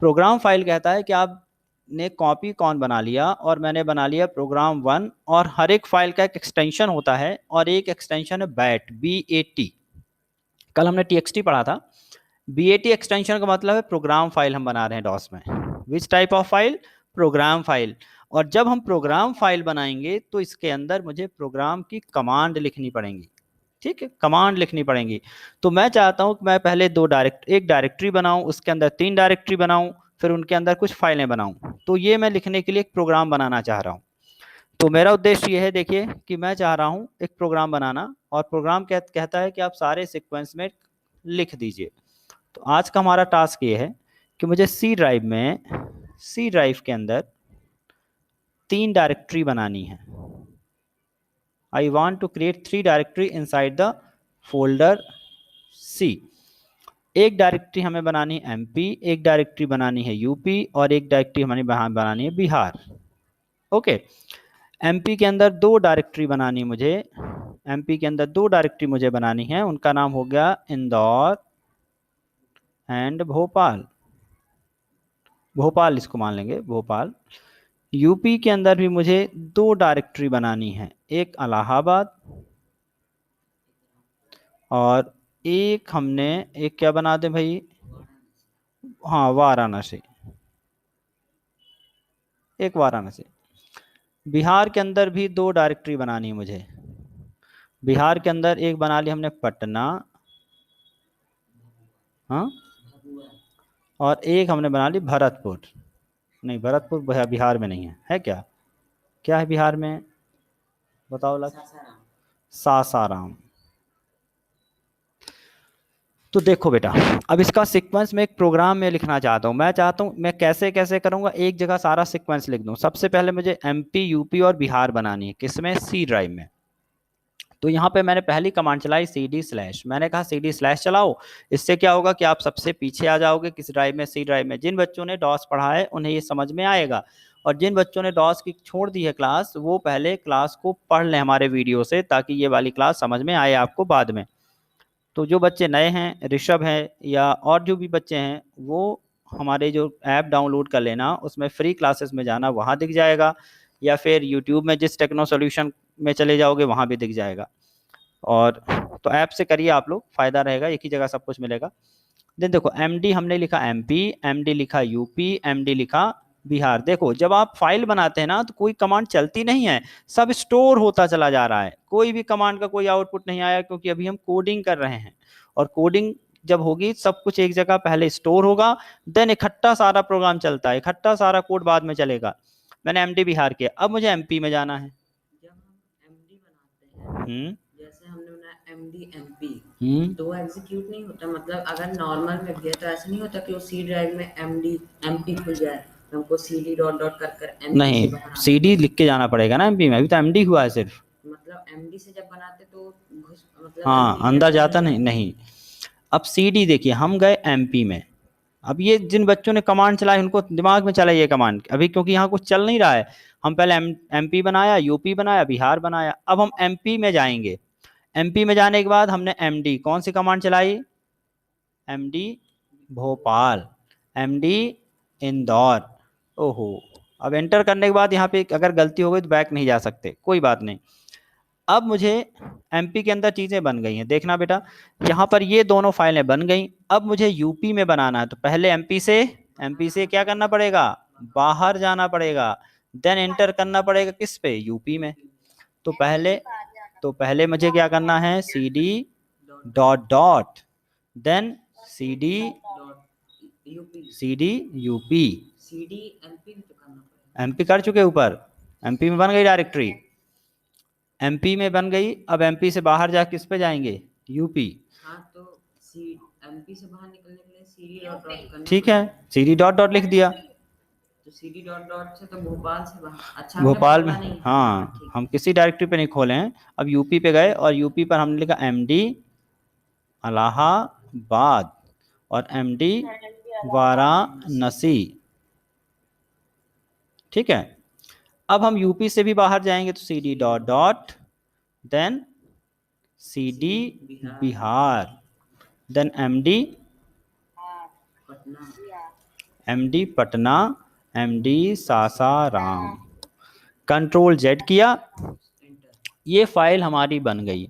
प्रोग्राम फाइल कहता है कि आपने कॉपी कौन बना लिया और मैंने बना लिया प्रोग्राम 1, और हर एक फाइल का एक एक्सटेंशन होता है और एक एक्सटेंशन है बैट, BAT। कल हमने TXT पढ़ा था। BAT एक्सटेंशन का मतलब है प्रोग्राम फाइल हम बना रहे हैं डॉस में। Which type of file? Program file. और जब हम प्रोग्राम फाइल बनाएंगे तो इसके अंदर मुझे प्रोग्राम की कमांड लिखनी पड़ेंगी, ठीक है, कमांड लिखनी पड़ेंगी। तो मैं चाहता हूं कि मैं पहले एक डायरेक्टरी बनाऊं, उसके अंदर 3 डायरेक्टरी बनाऊं, फिर उनके अंदर कुछ फाइलें बनाऊं। तो ये मैं लिखने के लिए एक प्रोग्राम बनाना चाह रहा हूं। तो मेरा उद्देश्य ये है, देखिए कि मैं चाह रहा हूं एक प्रोग्राम बनाना, और प्रोग्राम कहता है कि आप सारे सीक्वेंस में लिख दीजिए। तो आज का हमारा टास्क ये है कि मुझे सी ड्राइव के अंदर 3 डायरेक्टरी बनानी है। I want to create 3 directory inside the folder C। एक डायरेक्टरी हमें बनानी है MP, एक डायरेक्टरी बनानी है UP और एक डायरेक्टरी हमें बनानी है बिहार। ओके, MP के अंदर 2 डायरेक्टरी बनानी है मुझे, MP के अंदर 2 डायरेक्टरी मुझे बनानी है, उनका नाम हो गया इंदौर एंड भोपाल इसको मान लेंगे, भोपाल। यूपी के अंदर भी मुझे 2 डायरेक्टरी बनानी है, एक इलाहाबाद और एक क्या बना दे भाई, हाँ वाराणसी, एक वाराणसी। बिहार के अंदर भी 2 डायरेक्टरी बनानी है मुझे। बिहार के अंदर एक बना ली हमने पटना, हाँ, और एक हमने बना ली भरतपुर। नहीं, भरतपुर बिहार में नहीं है क्या? क्या है बिहार में, बताओ लग, सासाराम। तो देखो बेटा, अब इसका सीक्वेंस में एक प्रोग्राम में लिखना चाहता हूँ। मैं चाहता हूँ मैं कैसे कैसे करूँगा, एक जगह सारा सीक्वेंस लिख दूँ। सबसे पहले मुझे MP, UP और बिहार बनानी है, किसमें? सी ड्राइव में। तो यहाँ पे मैंने पहली कमांड चलाई CD/। मैंने कहा CD/ चलाओ, इससे क्या होगा कि आप सबसे पीछे आ जाओगे किस ड्राइव में? सी ड्राइव में। जिन बच्चों ने डॉस पढ़ा है उन्हें ये समझ में आएगा, और जिन बच्चों ने डॉस की छोड़ दी है क्लास, वो पहले क्लास को पढ़ लें हमारे वीडियो से, ताकि ये वाली क्लास समझ में आए आपको बाद में। तो जो बच्चे नए हैं, ऋषभ है या और जो भी बच्चे हैं, वो हमारे जो ऐप डाउनलोड कर लेना, उसमें फ्री क्लासेस में जाना, वहाँ दिख जाएगा, या फिर यूट्यूब में जिस टेक्नो सॉल्यूशन में चले जाओगे वहाँ भी दिख जाएगा। और तो ऐप से करिए आप लोग, फ़ायदा रहेगा, एक ही जगह सब कुछ मिलेगा। देन देखो, MD हमने लिखा MP, MD लिखा UP, MD लिखा बिहार। देखो, जब आप फाइल बनाते हैं ना तो कोई कमांड चलती नहीं है, सब स्टोर होता चला जा रहा है, कोई भी कमांड का कोई आउटपुट नहीं आया, क्योंकि अभी हम कोडिंग कर रहे हैं। और कोडिंग जब होगी, सब कुछ एक जगह पहले स्टोर होगा, देन इकट्ठा सारा प्रोग्राम चलता है, इकट्ठा सारा कोड बाद में चलेगा। मैंने MD बिहार किया, अब मुझे MP में जाना है। जब हम MD बनाते हैं, जैसे हमने बनाया MD MP, तो एग्जीक्यूट नहीं होता, मतलब अगर नॉर्मल में भी है तो ऐसा नहीं होता कि वो सी ड्राइव में MD MP खुल जाए, हमको CD डॉट कर MP नहीं, CD लिख के जाना पड़ेगा ना MP में, अभी तो MD हुआ है सिर्फ। मतलब MD से जब बनाते तो मतलब हाँ, अंदर जाता नहीं। अब CD देखिए, हम गए MP में, अब ये जिन बच्चों ने कमांड चलाई उनको दिमाग में चला ये कमांड अभी, क्योंकि यहाँ कुछ चल नहीं रहा है। हम पहले एमपी बनाया, यूपी बनाया, बिहार बनाया, अब हम एमपी में जाएंगे। एमपी में जाने के बाद हमने एमडी कौन सी कमांड चलाई, एमडी भोपाल, एमडी इंदौर। ओहो, अब एंटर करने के बाद यहाँ पे अगर गलती हो गई तो बैक नहीं जा सकते, कोई बात नहीं। अब मुझे एमपी के अंदर चीज़ें बन गई हैं, देखना बेटा, यहाँ पर ये दोनों फाइलें बन गई। अब मुझे यूपी में बनाना है, तो पहले एमपी से क्या करना पड़ेगा, बाहर जाना पड़ेगा, देन एंटर करना पड़ेगा किस पे, यूपी में। तो पहले मुझे क्या करना है, C D dot dot, then C D UP. CD MP भी तो करना पड़ेगा। एमपी कर चुके ऊपर, एमपी में बन गई डायरेक्टरी, एमपी में बन गई। अब एमपी से बाहर जा किस पे जाएंगे, यूपी। हाँ तो MP से बाहर निकलने के लिए CD डॉट डॉट करना। ठीक है, सीडी डॉट डॉट लिख दिया, तो CD डॉट डॉट से तो भोपाल से बाहर। अच्छा, भोपाल में, नहीं। हाँ ठीक। हम किसी डायरेक्टरी पे नहीं खोले हैं। अब यूपी पे गए और यूपी पर हमने लिखा एमडी इलाहाबाद और एमडी वाराणसी। ठीक है, अब हम यूपी से भी बाहर जाएंगे तो C D dot dot, then C D Bihar, then MD Patna, MD Sasaram, control Z किया, ये फाइल हमारी बन गई।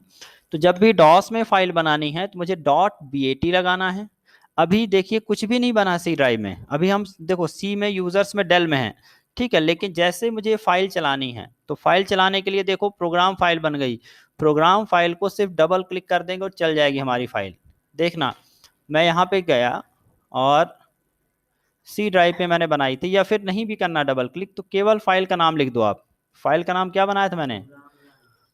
तो जब भी डॉस में फाइल बनानी है तो मुझे डॉट BAT लगाना है। अभी देखिए कुछ भी नहीं बना सी ड्राइव में, अभी हम देखो सी में, यूजर्स में, डेल में है, ठीक है। लेकिन जैसे मुझे फाइल चलानी है तो फाइल चलाने के लिए देखो प्रोग्राम फाइल बन गई। प्रोग्राम फाइल को सिर्फ डबल क्लिक कर देंगे और चल जाएगी हमारी फाइल। देखना, मैं यहाँ पे गया और सी ड्राइव पे मैंने बनाई थी, या फिर नहीं भी करना डबल क्लिक, तो केवल फाइल का नाम लिख दो आप। फाइल का नाम क्या बनाया था मैंने,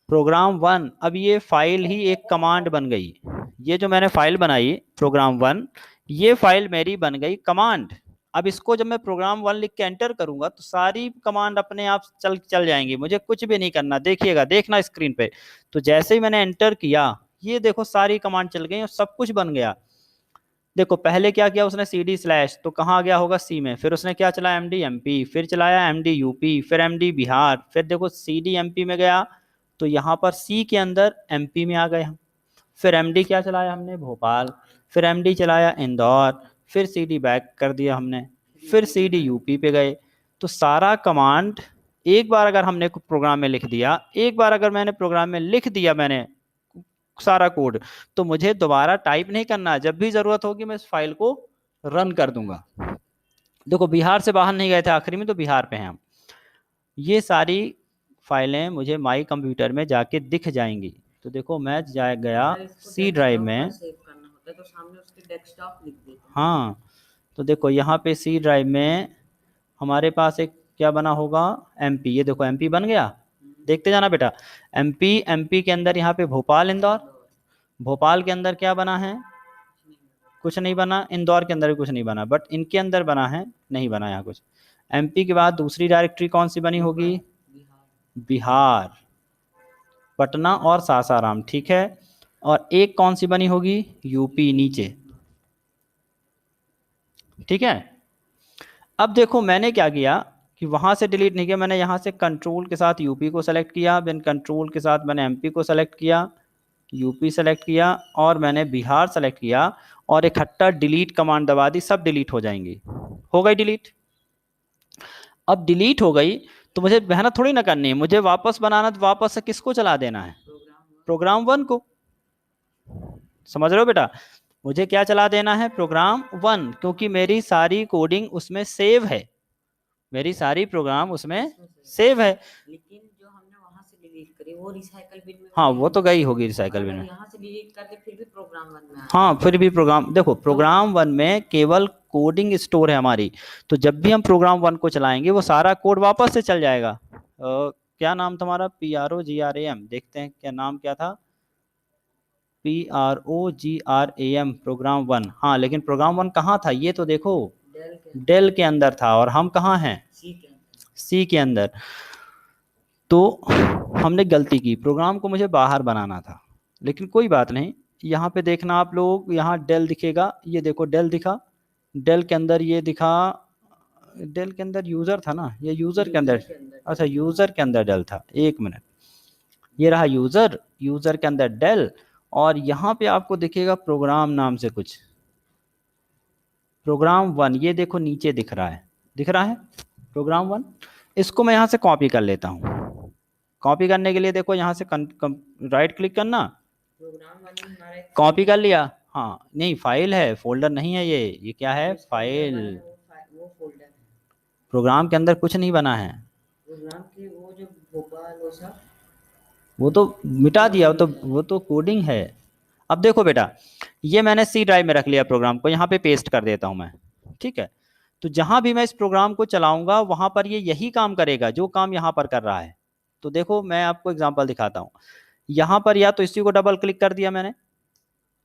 प्रोग्राम 1। अब ये फाइल ही एक कमांड बन गई। ये जो मैंने फाइल बनाई प्रोग्राम 1, ये फाइल मेरी बन गई कमांड। अब इसको जब मैं प्रोग्राम 1 लिख के एंटर करूंगा तो सारी कमांड अपने आप चल जाएंगी, मुझे कुछ भी नहीं करना। देखिएगा, देखना स्क्रीन पे, तो जैसे ही मैंने एंटर किया ये देखो सारी कमांड चल गई और सब कुछ बन गया। देखो पहले क्या किया उसने, CD स्लैश, तो कहाँ गया होगा, सी में। फिर उसने क्या चलाया, MD MP, फिर चलाया MD UP, फिर MD बिहार, फिर देखो CD MP में गया तो यहाँ पर सी के अंदर MP में आ गए हम। फिर MD क्या चलाया हमने, भोपाल, फिर MD चलाया इंदौर, फिर CD बैक कर दिया हमने, फिर CD UP पे गए। तो सारा कमांड एक बार अगर हमने प्रोग्राम में लिख दिया, एक बार अगर मैंने प्रोग्राम में लिख दिया मैंने सारा कोड, तो मुझे दोबारा टाइप नहीं करना। जब भी जरूरत होगी मैं इस फाइल को रन कर दूंगा। देखो बिहार से बाहर नहीं गए थे आखिरी में, तो बिहार पे हैं हम। ये सारी फाइलें मुझे माई कंप्यूटर में जाके दिख जाएंगी। तो देखो मैं गया सी ड्राइव में, तो सामने उसके डेस्कटॉप लिख देते हैं। हाँ, तो देखो यहाँ पे सी ड्राइव में हमारे पास एक क्या बना होगा, MP। ये देखो MP बन गया, देखते जाना बेटा। MP के अंदर यहाँ पे भोपाल इंदौर, भोपाल के अंदर क्या बना है, कुछ नहीं बना। इंदौर के अंदर भी कुछ नहीं बना, बट इनके अंदर बना है, नहीं बना यहाँ कुछ। MP के बाद दूसरी डायरेक्टरी कौन सी बनी होगी, बिहार, पटना और सासाराम, ठीक है। और एक कौन सी बनी होगी, UP नीचे, ठीक है। अब देखो मैंने क्या किया कि वहां से डिलीट नहीं किया, मैंने यहाँ से कंट्रोल के साथ UP को सेलेक्ट किया, देन कंट्रोल के साथ मैंने MP को सेलेक्ट किया, UP सेलेक्ट किया और मैंने बिहार सेलेक्ट किया और इकट्ठा डिलीट कमांड दबा दी, सब डिलीट हो जाएंगी। हो गई डिलीट। अब डिलीट हो गई तो मुझे मेहनत थोड़ी ना करनी है, मुझे वापस बनाना, तो वापस से किसको चला देना है, प्रोग्राम 1 को। समझ रहे हो बेटा, मुझे क्या चला देना है, प्रोग्राम 1, क्योंकि मेरी सारी कोडिंग उसमें सेव है, मेरी सारी प्रोग्राम उसमें सेव है। लेकिन जो हमने वहां से डिलीट करी वो रिसाइकल बिन में, हाँ वो तो गई होगी रिसाइकल बिन में। यहाँ से डिलीट करके फिर भी प्रोग्राम 1 में हाँ फिर भी प्रोग्राम, देखो प्रोग्राम 1 में केवल कोडिंग स्टोर है हमारी, तो जब भी हम प्रोग्राम 1 को चलाएंगे वो सारा कोड वापस से चल जाएगा। क्या नाम तुम्हारा, PROGRAM, देखते हैं क्या नाम क्या था, PROGRAM, प्रोग्राम 1। हाँ लेकिन प्रोग्राम 1 कहाँ था, ये तो देखो डेल के अंदर था, और हम कहाँ हैं, सी के अंदर। तो हमने गलती की, प्रोग्राम को मुझे बाहर बनाना था, लेकिन कोई बात नहीं। यहाँ पे देखना आप लोग, यहाँ डेल दिखेगा, ये देखो डेल दिखा, डेल के अंदर ये दिखा, डेल के अंदर यूजर था ना, ये यूजर के अंदर, अच्छा यूजर के अंदर डेल था, एक मिनट, ये रहा यूजर, यूजर के अंदर डेल, और यहाँ पे आपको दिखेगा प्रोग्राम नाम से कुछ, प्रोग्राम 1, ये देखो नीचे दिख रहा है, दिख रहा है प्रोग्राम 1। इसको मैं यहाँ से कॉपी कर लेता हूँ। कॉपी करने के लिए देखो यहाँ से राइट क्लिक करना, प्रोग्राम वाली हमारा एक कॉपी कर लिया। हाँ नहीं, फाइल है, फोल्डर नहीं है, ये क्या है, इसका जो बना फाइल। है वो फोल्डर है। प्रोग्राम के अंदर कुछ नहीं बना है, प्रोग्राम की वो जो भोपाल वो सब वो तो मिटा दिया, वो तो कोडिंग है। अब देखो बेटा, ये मैंने सी ड्राइव में रख लिया प्रोग्राम को, यहाँ पे पेस्ट कर देता हूँ मैं, ठीक है। तो जहां भी मैं इस प्रोग्राम को चलाऊंगा वहां पर ये यही काम करेगा जो काम यहाँ पर कर रहा है। तो देखो मैं आपको एग्जांपल दिखाता हूँ, यहाँ पर या तो इसी को डबल क्लिक कर दिया मैंने,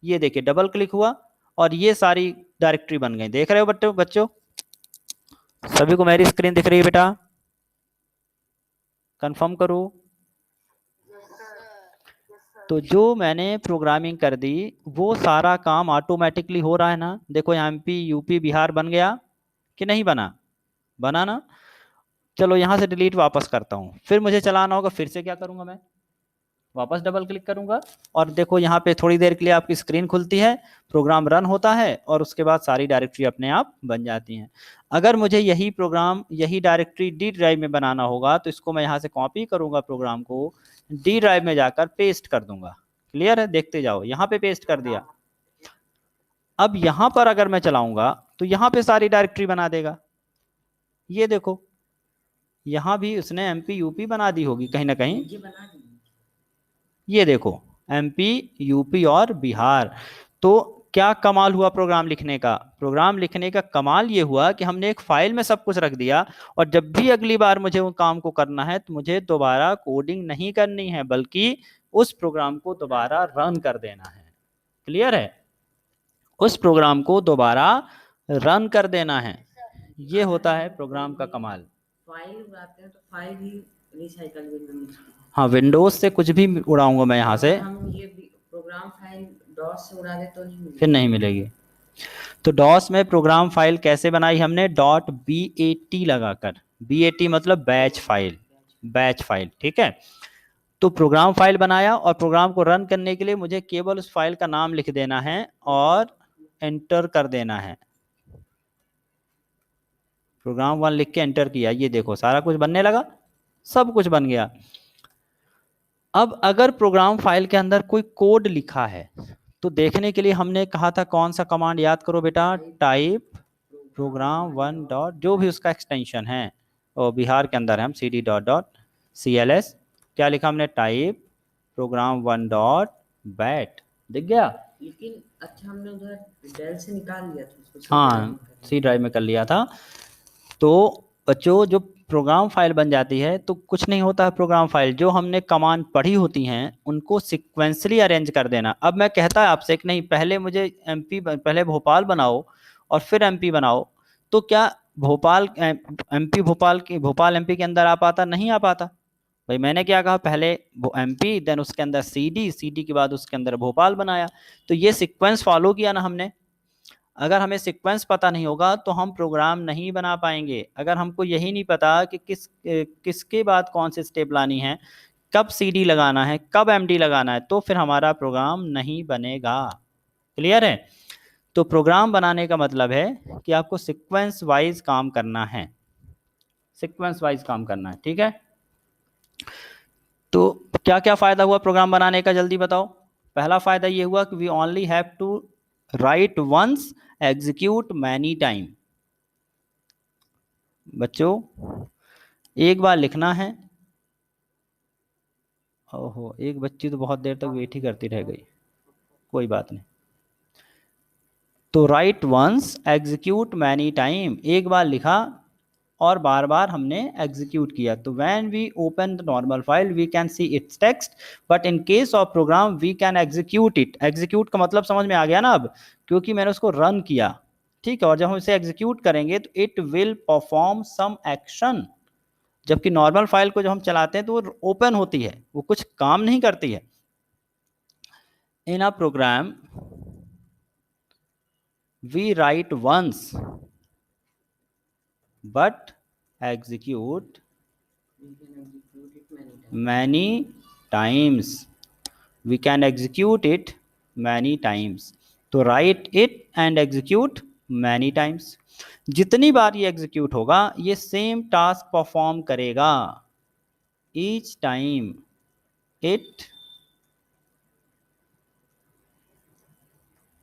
ये देखिए डबल क्लिक हुआ और ये सारी डायरेक्टरी बन गई, देख रहे हो बच्चों, सभी को मेरी स्क्रीन दिख रही है बेटा, कंफर्म करो। तो जो मैंने प्रोग्रामिंग कर दी वो सारा काम ऑटोमेटिकली हो रहा है ना, देखो यहाँ एमपी यूपी बिहार बन गया कि नहीं बना, बना ना। चलो यहाँ से डिलीट वापस करता हूँ, फिर मुझे चलाना होगा, फिर से क्या करूँगा मैं, वापस डबल क्लिक करूँगा और देखो यहाँ पे थोड़ी देर के लिए आपकी स्क्रीन खुलती है, प्रोग्राम रन होता है और उसके बाद सारी डायरेक्टरी अपने आप बन जाती हैं। अगर मुझे यही प्रोग्राम यही डायरेक्टरी डी ड्राइव में बनाना होगा तो इसको मैं यहाँ से कॉपी करूँगा, प्रोग्राम को डी ड्राइव में जाकर पेस्ट कर दूंगा। क्लियर है, देखते जाओ, यहाँ पे पेस्ट कर दिया। अब यहाँ पर अगर मैं चलाऊंगा तो यहाँ पे सारी डायरेक्टरी बना देगा, ये देखो यहाँ भी उसने एमपी यूपी बना दी होगी कहीं ना कहीं, ये बना दी। ये देखो एमपी यूपी और बिहार। तो क्या कमाल हुआ प्रोग्राम लिखने का, प्रोग्राम लिखने का कमाल ये हुआ कि हमने एक फाइल में सब कुछ रख दिया और जब भी अगली बार मुझे वो काम को करना है तो मुझे दोबारा कोडिंग नहीं करनी है बल्कि उस प्रोग्राम को दोबारा रन कर देना है। क्लियर है, उस प्रोग्राम को दोबारा रन कर देना है, ये होता है प्रोग्राम का कमाल। फाइल उड़ाते हैं तो फाइल ही रिसाइकल बिन में मिलती है। हाँ विंडोज से कुछ भी उड़ाऊंगा मैं यहाँ से, हम ये प्रोग्राम फाइल डॉस से उड़ा दे तो नहीं मिलेगी, फिर नहीं मिलेगी। तो डॉस में प्रोग्राम फाइल कैसे बनाई हमने, डॉट BAT लगाकर, BAT मतलब बैच फाइल, बैच फाइल, ठीक है। तो प्रोग्राम फाइल बनाया और प्रोग्राम को रन करने के लिए मुझे केवल उस फाइल का नाम लिख देना है और एंटर कर देना है। प्रोग्राम 1 लिख के एंटर किया, ये देखो सारा कुछ बनने लगा, सब कुछ बन गया। अब अगर प्रोग्राम फाइल के अंदर कोई कोड लिखा है तो देखने के लिए हमने कहा था कौन सा कमांड, याद करो बेटा, टाइप प्रोग्राम 1 डॉट जो भी उसका एक्सटेंशन है, और बिहार के अंदर है हम cd.cls, क्या लिखा हमने, टाइप प्रोग्राम 1 डॉट बैट, दिख गया। लेकिन अच्छा हमने उधर डेल से निकाल लिया था उसको, हाँ सी ड्राइव में कर लिया था। तो बच्चों जो प्रोग्राम फाइल बन जाती है तो कुछ नहीं होता है, प्रोग्राम फाइल जो हमने कमांड पढ़ी होती हैं उनको सिक्वेंसली अरेंज कर देना। अब मैं कहता है आपसे कि नहीं पहले मुझे एमपी, पहले भोपाल बनाओ और फिर एमपी बनाओ, तो क्या भोपाल एमपी भोपाल एमपी के अंदर आ पाता, नहीं आ पाता। भाई मैंने क्या कहा, पहले एमपी देन उसके अंदर सीडी के बाद उसके अंदर भोपाल बनाया, तो ये सीक्वेंस फॉलो किया ना हमने। अगर हमें सीक्वेंस पता नहीं होगा तो हम प्रोग्राम नहीं बना पाएंगे। अगर हमको यही नहीं पता कि किसके बाद कौन सी स्टेप लानी है, कब सीडी लगाना है, कब एमडी लगाना है, तो फिर हमारा प्रोग्राम नहीं बनेगा। क्लियर है, तो प्रोग्राम बनाने का मतलब है कि आपको सीक्वेंस वाइज काम करना है, सीक्वेंस वाइज काम करना है, ठीक है। तो क्या क्या फायदा हुआ प्रोग्राम बनाने का, जल्दी बताओ। पहला फायदा ये हुआ कि we only have to write once execute many time. बच्चों एक बार लिखना है, ओहो एक बच्ची तो बहुत देर तक वेट ही करती रह गई, कोई बात नहीं। तो write once execute many time, एक बार लिखा और बार बार हमने एग्जीक्यूट किया। तो when we open the normal file we can see its text, but in case of program we can execute it. Execute का मतलब समझ में आ गया ना अब, क्योंकि मैंने उसको रन किया, ठीक है। और जब हम इसे एग्जीक्यूट करेंगे तो it will perform some action, जबकि नॉर्मल फाइल को जब हम चलाते हैं तो वो ओपन होती है, वो कुछ काम नहीं करती है। In a program we write once but execute We can execute it many times. many times. We can execute it many times. तो write it and execute many times. जितनी बार ये एग्जीक्यूट होगा ये सेम टास्क परफॉर्म करेगा. each time it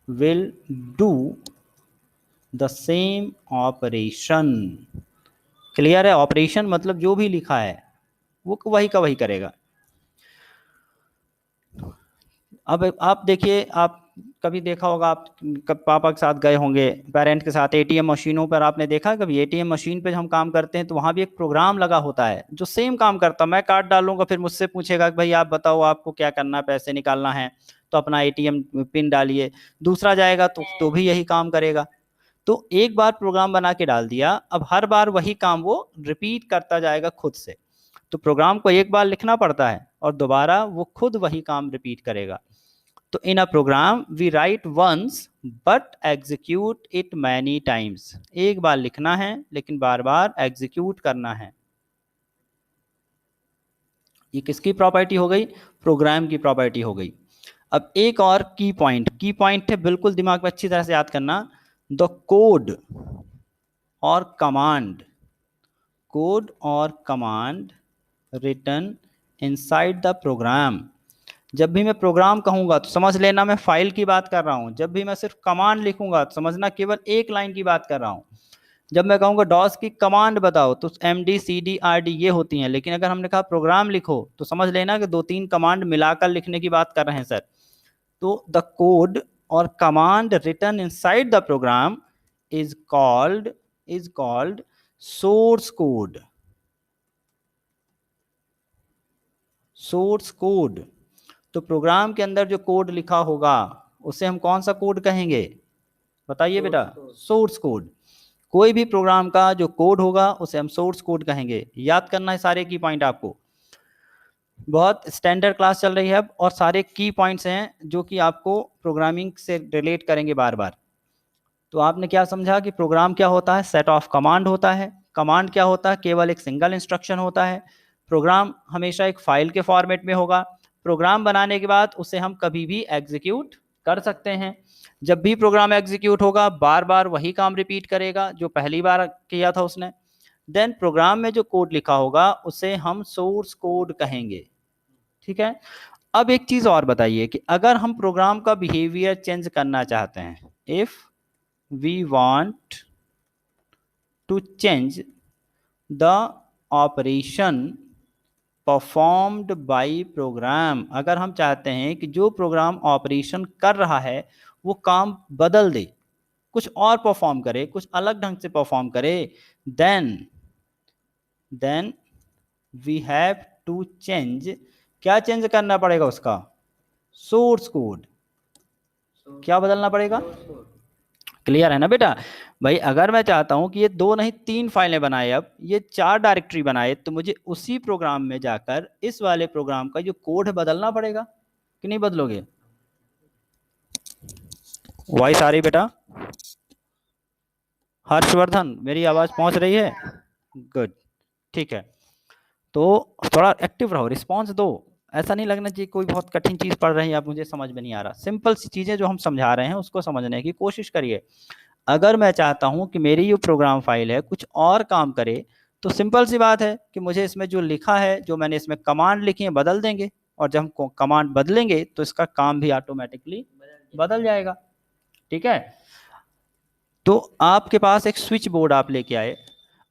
will do the same operation. Clear है? ऑपरेशन मतलब जो भी लिखा है वो वही का वही करेगा. अब आप देखिए, आप कभी देखा होगा, आप पापा के साथ गए होंगे, पेरेंट के साथ एटीएम मशीनों पर आपने देखा कभी? एटीएम मशीन पे हम काम करते हैं तो वहाँ भी एक प्रोग्राम लगा होता है जो सेम काम करता है. मैं कार्ड डालूंगा, फिर मुझसे पूछेगा कि भाई आप बताओ आपको क्या करना है, पैसे निकालना है तो अपना एटीएम पिन डालिए. दूसरा जाएगा तो भी यही काम करेगा. तो एक बार प्रोग्राम बना के डाल दिया, अब हर बार वही काम वो रिपीट करता जाएगा खुद से. तो प्रोग्राम को एक बार लिखना पड़ता है और दोबारा वो खुद वही काम रिपीट करेगा. तो in a program we write once but execute it many times. एक बार लिखना है लेकिन बार बार एग्जीक्यूट करना है. ये किसकी प्रॉपर्टी हो गई? प्रोग्राम की प्रॉपर्टी हो गई. अब एक और की पॉइंट है, बिल्कुल दिमाग में अच्छी तरह से याद करना. द कोड और command written inside the program. जब भी मैं प्रोग्राम कहूंगा तो समझ लेना मैं फाइल की बात कर रहा हूं. जब भी मैं सिर्फ कमांड लिखूंगा तो समझना केवल एक लाइन की बात कर रहा हूं. जब मैं कहूंगा डॉस की कमांड बताओ तो MD CD RD ये होती हैं, लेकिन अगर हमने कहा प्रोग्राम लिखो तो समझ लेना कि 2-3 कमांड मिलाकर लिखने की बात कर रहे हैं सर. तो द कोड और command written inside the program is called source code. Source code. तो प्रोग्राम के अंदर जो कोड लिखा होगा उसे हम कौन सा कोड कहेंगे? बताइए बेटा. Source code. कोई भी प्रोग्राम का जो कोड होगा उसे हम सोर्स कोड कहेंगे. याद करना है सारे की पॉइंट आपको. बहुत स्टैंडर्ड क्लास चल रही है अब और सारे की पॉइंट्स हैं जो कि आपको प्रोग्रामिंग से रिलेट करेंगे बार बार. तो आपने क्या समझा कि प्रोग्राम क्या होता है? सेट ऑफ कमांड होता है. कमांड क्या होता है? केवल एक सिंगल इंस्ट्रक्शन होता है. प्रोग्राम हमेशा एक फाइल के फॉर्मेट में होगा. प्रोग्राम बनाने के बाद उसे हम कभी भी एग्जीक्यूट कर सकते हैं. जब भी प्रोग्राम एग्जीक्यूट होगा बार बार वही काम रिपीट करेगा जो पहली बार किया था उसने. देन प्रोग्राम में जो कोड लिखा होगा उसे हम सोर्स कोड कहेंगे. ठीक है. अब एक चीज और बताइए कि अगर हम प्रोग्राम का बिहेवियर चेंज करना चाहते हैं, if we want to change the operation performed by program. अगर हम चाहते हैं कि जो प्रोग्राम ऑपरेशन कर रहा है वो काम बदल दे, कुछ और परफॉर्म करे, कुछ अलग ढंग से परफॉर्म करे, then we have to change. क्या चेंज करना पड़ेगा? उसका सोर्स कोड. क्या बदलना पड़ेगा? क्लियर है ना बेटा? भाई अगर मैं चाहता हूं कि ये 2 नहीं 3 फाइलें बनाए, अब ये 4 डायरेक्टरी बनाए, तो मुझे उसी प्रोग्राम में जाकर इस वाले प्रोग्राम का जो कोड है बदलना पड़ेगा कि नहीं बदलोगे? वॉइस आ रही बेटा? हर्षवर्धन मेरी आवाज पहुंच रही है? गुड. ठीक है. तो थोड़ा एक्टिव रहो, रिस्पॉन्स दो. ऐसा नहीं लगना चाहिए कोई बहुत कठिन चीज पढ़ रहे हैं आप, मुझे समझ में नहीं आ रहा. सिंपल सी चीजें जो हम समझा रहे हैं उसको समझने की कोशिश करिए. अगर मैं चाहता हूं कि मेरी जो प्रोग्राम फाइल है कुछ और काम करे तो सिंपल सी बात है कि मुझे इसमें जो लिखा है, जो मैंने इसमें कमांड लिखी है, बदल देंगे. और जब हम कमांड बदलेंगे तो इसका काम भी ऑटोमेटिकली बदल जाएगा. ठीक है. तो आपके पास एक स्विच बोर्ड आप लेके आए.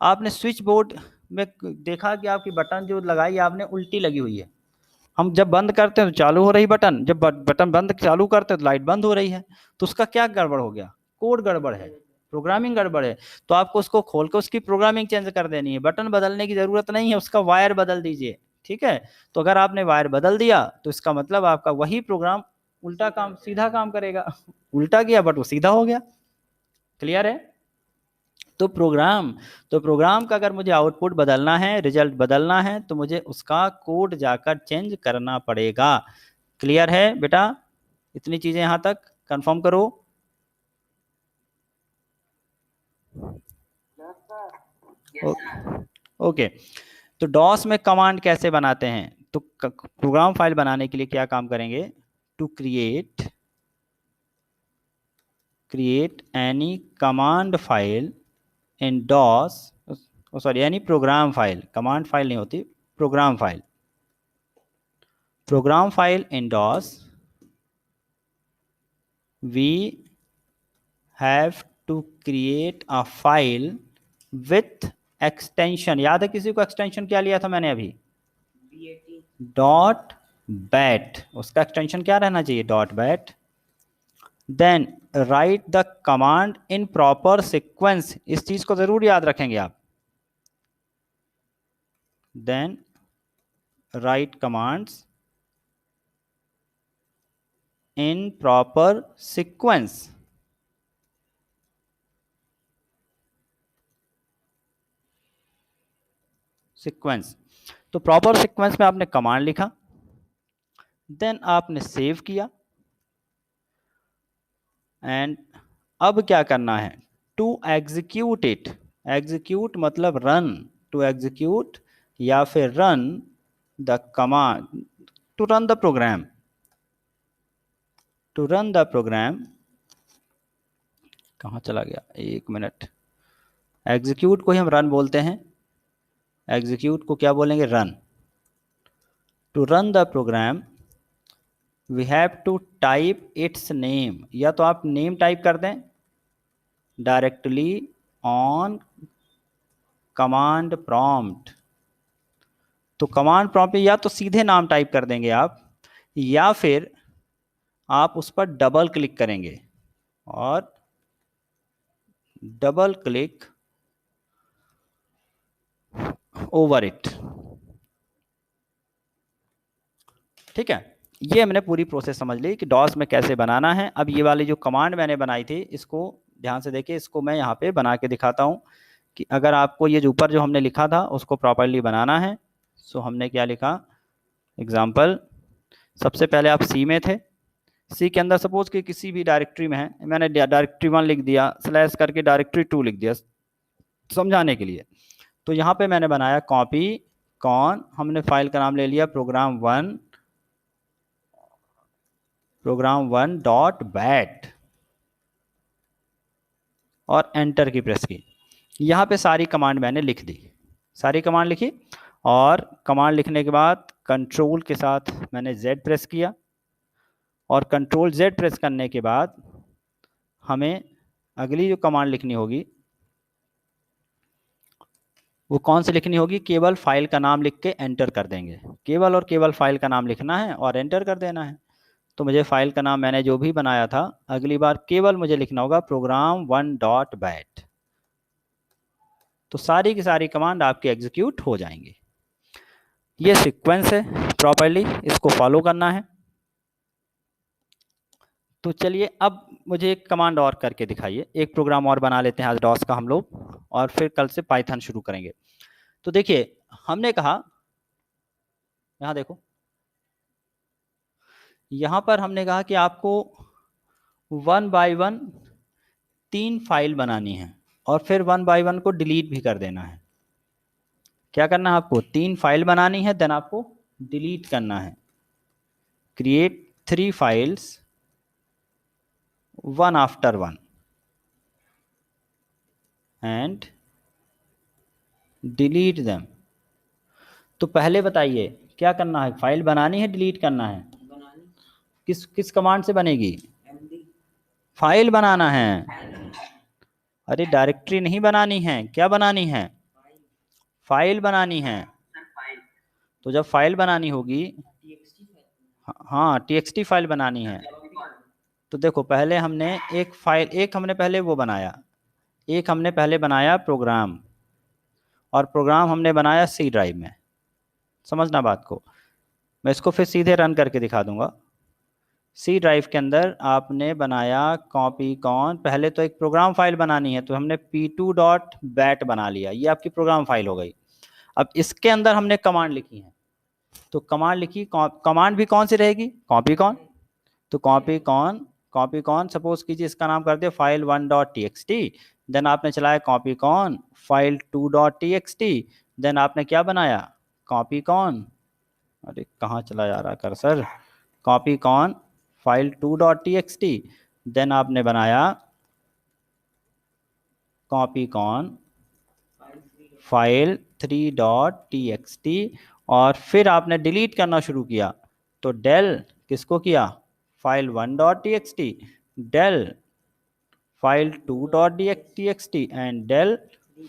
आपने स्विच बोर्ड में देखा कि आपकी बटन जो लगाई आपने उल्टी लगी हुई है. हम जब बंद करते हैं तो चालू हो रही बटन, जब बटन बंद चालू करते हैं तो लाइट बंद हो रही है. तो उसका क्या गड़बड़ हो गया? कोड गड़बड़ है, प्रोग्रामिंग गड़बड़ है. तो आपको उसको खोल के उसकी प्रोग्रामिंग चेंज कर देनी है. बटन बदलने की जरूरत नहीं है, उसका वायर बदल दीजिए. ठीक है. तो अगर आपने वायर बदल दिया तो इसका मतलब आपका वही प्रोग्राम उल्टा काम सीधा काम करेगा. उल्टा किया बट वो सीधा हो गया. क्लियर है? तो प्रोग्राम का अगर मुझे आउटपुट बदलना है, रिजल्ट बदलना है, तो मुझे उसका कोड जाकर चेंज करना पड़ेगा. क्लियर है बेटा? इतनी चीजें यहां तक कंफर्म करो. ओके, तो डॉस में कमांड कैसे बनाते हैं? तो प्रोग्राम फाइल बनाने के लिए क्या काम करेंगे? To create any command file in DOS, sorry any program file, command file नहीं होती, program file in DOS we have to create a file with extension. याद है किसी को एक्सटेंशन क्या लिया था मैंने अभी? डॉट बैट, उसका एक्सटेंशन क्या रहना चाहिए? Dot bat. Then write the command in proper sequence, इस चीज को जरूर याद रखेंगे आप। Then write commands in proper sequence. तो प्रॉपर सीक्वेंस में आपने कमांड लिखा, देन आपने सेव किया, एंड अब क्या करना है? To execute it. एग्जीक्यूट मतलब रन, टू एग्जीक्यूट या फिर run the command, to run the program, to run the program. कहाँ चला गया? एक मिनट। एग्जीक्यूट को ही हम रन बोलते हैं, एग्जीक्यूट को क्या बोलेंगे? Run. To run the program we have to type its name, या तो आप नेम टाइप कर दें डायरेक्टली ऑन कमांड प्रॉम्प्ट। तो कमांड प्रॉम्प्ट या तो सीधे नाम टाइप कर देंगे आप, या फिर आप उस पर डबल क्लिक करेंगे और डबल क्लिक ओवर इट। ठीक है, ये हमने पूरी प्रोसेस समझ ली कि डॉस में कैसे बनाना है। अब ये वाली जो कमांड मैंने बनाई थी, इसको ध्यान से देखिए, इसको मैं यहाँ पे बना के दिखाता हूँ कि अगर आपको ये जो ऊपर जो हमने लिखा था उसको प्रॉपरली बनाना है। सो हमने क्या लिखा? एग्जाम्पल, सबसे पहले आप सी में थे, सी के अंदर सपोज कि किसी भी डायरेक्टरी में है, मैंने डायरेक्टरी 1 लिख दिया, स्लैश करके डायरेक्टरी 2 लिख दिया समझाने के लिए। तो यहाँ पे मैंने बनाया कॉपी कॉन, हमने फाइल का नाम ले लिया program1 डॉट बैट और एंटर की प्रेस की। यहाँ पे सारी कमांड मैंने लिख दी, सारी कमांड लिखी, और कमांड लिखने के बाद कंट्रोल के साथ मैंने Z प्रेस किया, और कंट्रोल Z प्रेस करने के बाद हमें अगली जो कमांड लिखनी होगी वो कौन सी लिखनी होगी? केवल फाइल का नाम लिख के एंटर कर देंगे, केवल और केवल फाइल का नाम लिखना है और एंटर कर देना है। तो मुझे फाइल का नाम मैंने जो भी बनाया था, अगली बार केवल मुझे लिखना होगा program1 डॉट बैट। तो सारी की सारी कमांड आपके एग्जीक्यूट हो जाएंगी। ये सीक्वेंस है, प्रॉपर्ली इसको फॉलो करना है। तो चलिए अब मुझे एक कमांड और करके दिखाइए, एक प्रोग्राम और बना लेते हैं आज डॉस का हम लोग, और फिर कल से पाइथन शुरू करेंगे। तो देखिए हमने कहा, यहाँ देखो, यहाँ पर हमने कहा कि आपको 1 बाय 1 3 फाइल बनानी है, और फिर 1 बाय 1 को डिलीट भी कर देना है। क्या करना है आपको? 3 फाइल बनानी है, देन आपको डिलीट करना है। Create 3 files 1 after 1 and delete them. तो पहले बताइए क्या करना है? फाइल बनानी है, डिलीट करना है? किस किस कमांड से बनेगी? फाइल बनाना है। अरे डायरेक्टरी नहीं बनानी है, क्या बनानी है? फाइल बनानी है। तो जब फाइल बनानी होगी, हाँ TXT फाइल बनानी है। तो देखो पहले हमने एक फाइल, एक हमने पहले वो बनाया, एक हमने पहले बनाया प्रोग्राम, और प्रोग्राम हमने बनाया C ड्राइव में। समझना बात को, मैं इसको फिर सीधे रन करके दिखा दूंगा। C ड्राइव के अंदर आपने बनाया कॉपी कॉन, पहले तो एक प्रोग्राम फाइल बनानी है, तो हमने p2 डॉट बैट बना लिया, ये आपकी प्रोग्राम फाइल हो गई। अब इसके अंदर हमने कमांड लिखी है, तो कमांड लिखी, कमांड भी कौन सी रहेगी? Copy con. तो copy con copy con, suppose कीजिए इसका नाम कर दिया फाइल 1.txt, देन आपने चलाया copy con file 2.txt, then आपने क्या बनाया कॉपी कॉन, अरे कहाँ चला जा रहा cursor, copy con file 2.txt, then आपने बनाया कॉपी कॉन फाइल 3.txt, और फिर आपने डिलीट करना शुरू किया, तो डेल किसको किया file 1.txt, del file 2.txt and del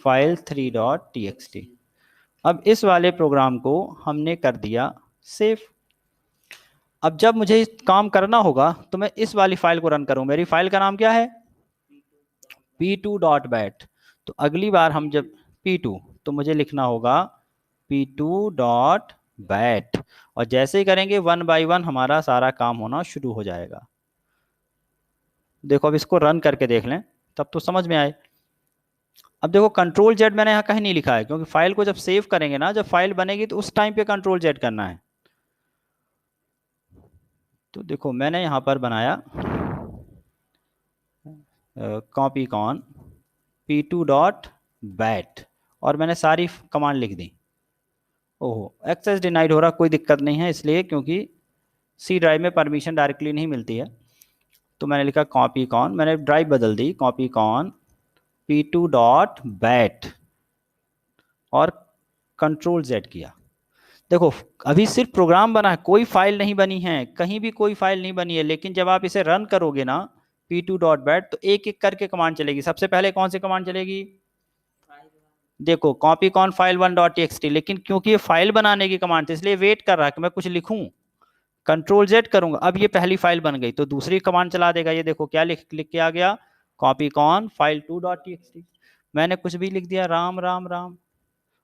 file 3.txt। अब इस वाले प्रोग्राम को हमने कर दिया सेव। अब जब मुझे इस काम करना होगा तो मैं इस वाली फाइल को रन करूं, मेरी फाइल का नाम क्या है p2.bat। तो अगली बार हम जब p2, तो मुझे लिखना होगा p2.bat, और जैसे ही करेंगे 1 by 1 हमारा सारा काम होना शुरू हो जाएगा। देखो अब इसको रन करके देख लें तब तो समझ में आए। अब देखो कंट्रोल जेड मैंने यहाँ कहीं नहीं लिखा है, क्योंकि फाइल को जब सेव करेंगे ना, जब फाइल बनेगी तो उस टाइम पे कंट्रोल जेड करना है। तो देखो मैंने यहाँ पर बनाया कॉपी कॉन p2.bat और मैंने सारी कमांड लिख दी। ओहो एक्सेस डिनाइड हो रहा, कोई दिक्कत नहीं है, इसलिए क्योंकि सी ड्राइव में परमिशन डायरेक्टली नहीं मिलती है। तो मैंने लिखा कॉपी कॉन, मैंने ड्राइव बदल दी, कॉपी कॉन p2.bat और कंट्रोल जेड किया। देखो अभी सिर्फ प्रोग्राम बना है, कोई फाइल नहीं बनी है, कहीं भी कोई फाइल नहीं बनी है, लेकिन जब आप इसे रन करोगे ना p2.bat तो एक एक करके कमांड चलेगी। सबसे पहले कौन सी कमांड चलेगी, देखो कॉपी कॉन फाइल 1.txt, लेकिन क्योंकि ये फाइल बनाने की कमांड थी इसलिए वेट कर रहा है कि मैं कुछ लिखूं, कंट्रोल जेड करूंगा, अब ये पहली फाइल बन गई तो दूसरी कमांड चला देगा। ये देखो क्या लिख के आ गया, कॉपी कॉन फाइल 2.txt, मैंने कुछ भी लिख दिया राम राम राम,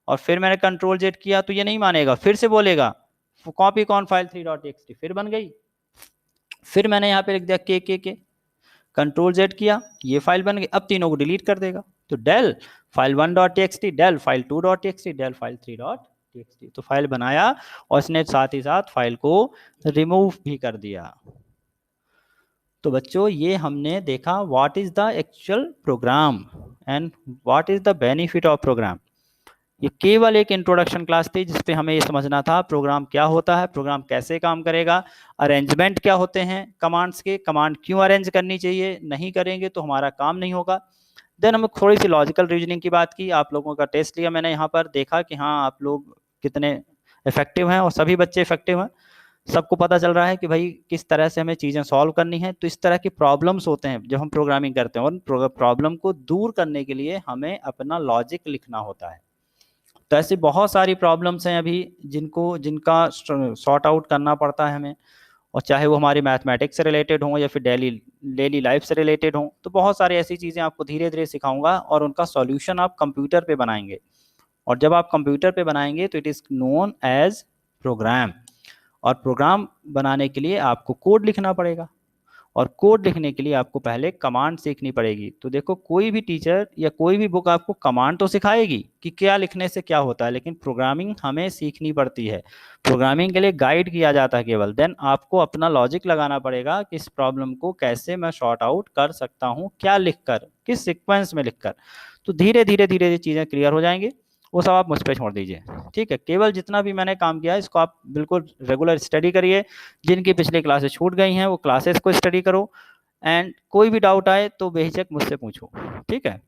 और फिर मैंने कंट्रोल जेड किया तो ये नहीं मानेगा, फिर से बोलेगा कॉपी कॉन फाइल 3.txt, फिर बन गई। फिर मैंने यहाँ पे लिख दिया के कंट्रोल जेड किया, ये फाइल बन गई। अब तीनों को डिलीट कर देगा, तो del file 1.txt, del file 2.txt, del file 3.txt, तो फाइल बनाया और इसने साथ ही साथ फाइल को रिमूव भी कर दिया। तो बच्चों ये हमने देखा what is the actual program and what is the benefit of program. ये केवल एक इंट्रोडक्शन क्लास थी जिसपे हमें ये समझना था प्रोग्राम क्या होता है, प्रोग्राम कैसे काम करेगा, अरेंजमेंट क्या होते हैं कमांड्स के, कमांड क्यों अरेंज करनी चाहिए, नहीं करेंगे तो हमारा काम नहीं होगा। देन हमें थोड़ी सी लॉजिकल रीजनिंग की बात की, आप लोगों का टेस्ट लिया मैंने यहाँ पर, देखा कि हाँ आप लोग कितने इफेक्टिव हैं, और सभी बच्चे इफेक्टिव हैं, सबको पता चल रहा है कि भाई किस तरह से हमें चीज़ें सॉल्व करनी है। तो इस तरह की प्रॉब्लम्स होते हैं जब हम प्रोग्रामिंग करते हैं, और प्रॉब्लम को दूर करने के लिए हमें अपना लॉजिक लिखना होता है। तो ऐसी बहुत सारी प्रॉब्लम्स हैं अभी जिनका सॉर्ट आउट करना पड़ता है हमें, और चाहे वो हमारी मैथमेटिक्स से रिलेटेड हों या फिर डेली लाइफ से रिलेटेड हों, तो बहुत सारी ऐसी चीज़ें आपको धीरे धीरे सिखाऊंगा और उनका सॉल्यूशन आप कंप्यूटर पे बनाएंगे। और जब आप कंप्यूटर पे बनाएंगे तो it is known as program, और प्रोग्राम बनाने के लिए आपको कोड लिखना पड़ेगा, और कोड लिखने के लिए आपको पहले कमांड सीखनी पड़ेगी। तो देखो कोई भी टीचर या कोई भी बुक आपको कमांड तो सिखाएगी कि क्या लिखने से क्या होता है, लेकिन प्रोग्रामिंग हमें सीखनी पड़ती है, प्रोग्रामिंग के लिए गाइड किया जाता है केवल। देन आपको अपना लॉजिक लगाना पड़ेगा कि इस प्रॉब्लम को कैसे मैं शॉर्ट आउट कर सकता हूँ, क्या लिखकर, किस सीक्वेंस में लिखकर। तो धीरे धीरे धीरे चीज़ें क्लियर हो जाएंगी, वो सब आप मुझ पर छोड़ दीजिए, ठीक है। केवल जितना भी मैंने काम किया है इसको आप बिल्कुल रेगुलर स्टडी करिए, जिनकी पिछली क्लासेस छूट गई हैं वो क्लासेस को स्टडी करो, एंड कोई भी डाउट आए तो बेहिचक मुझसे पूछो, ठीक है।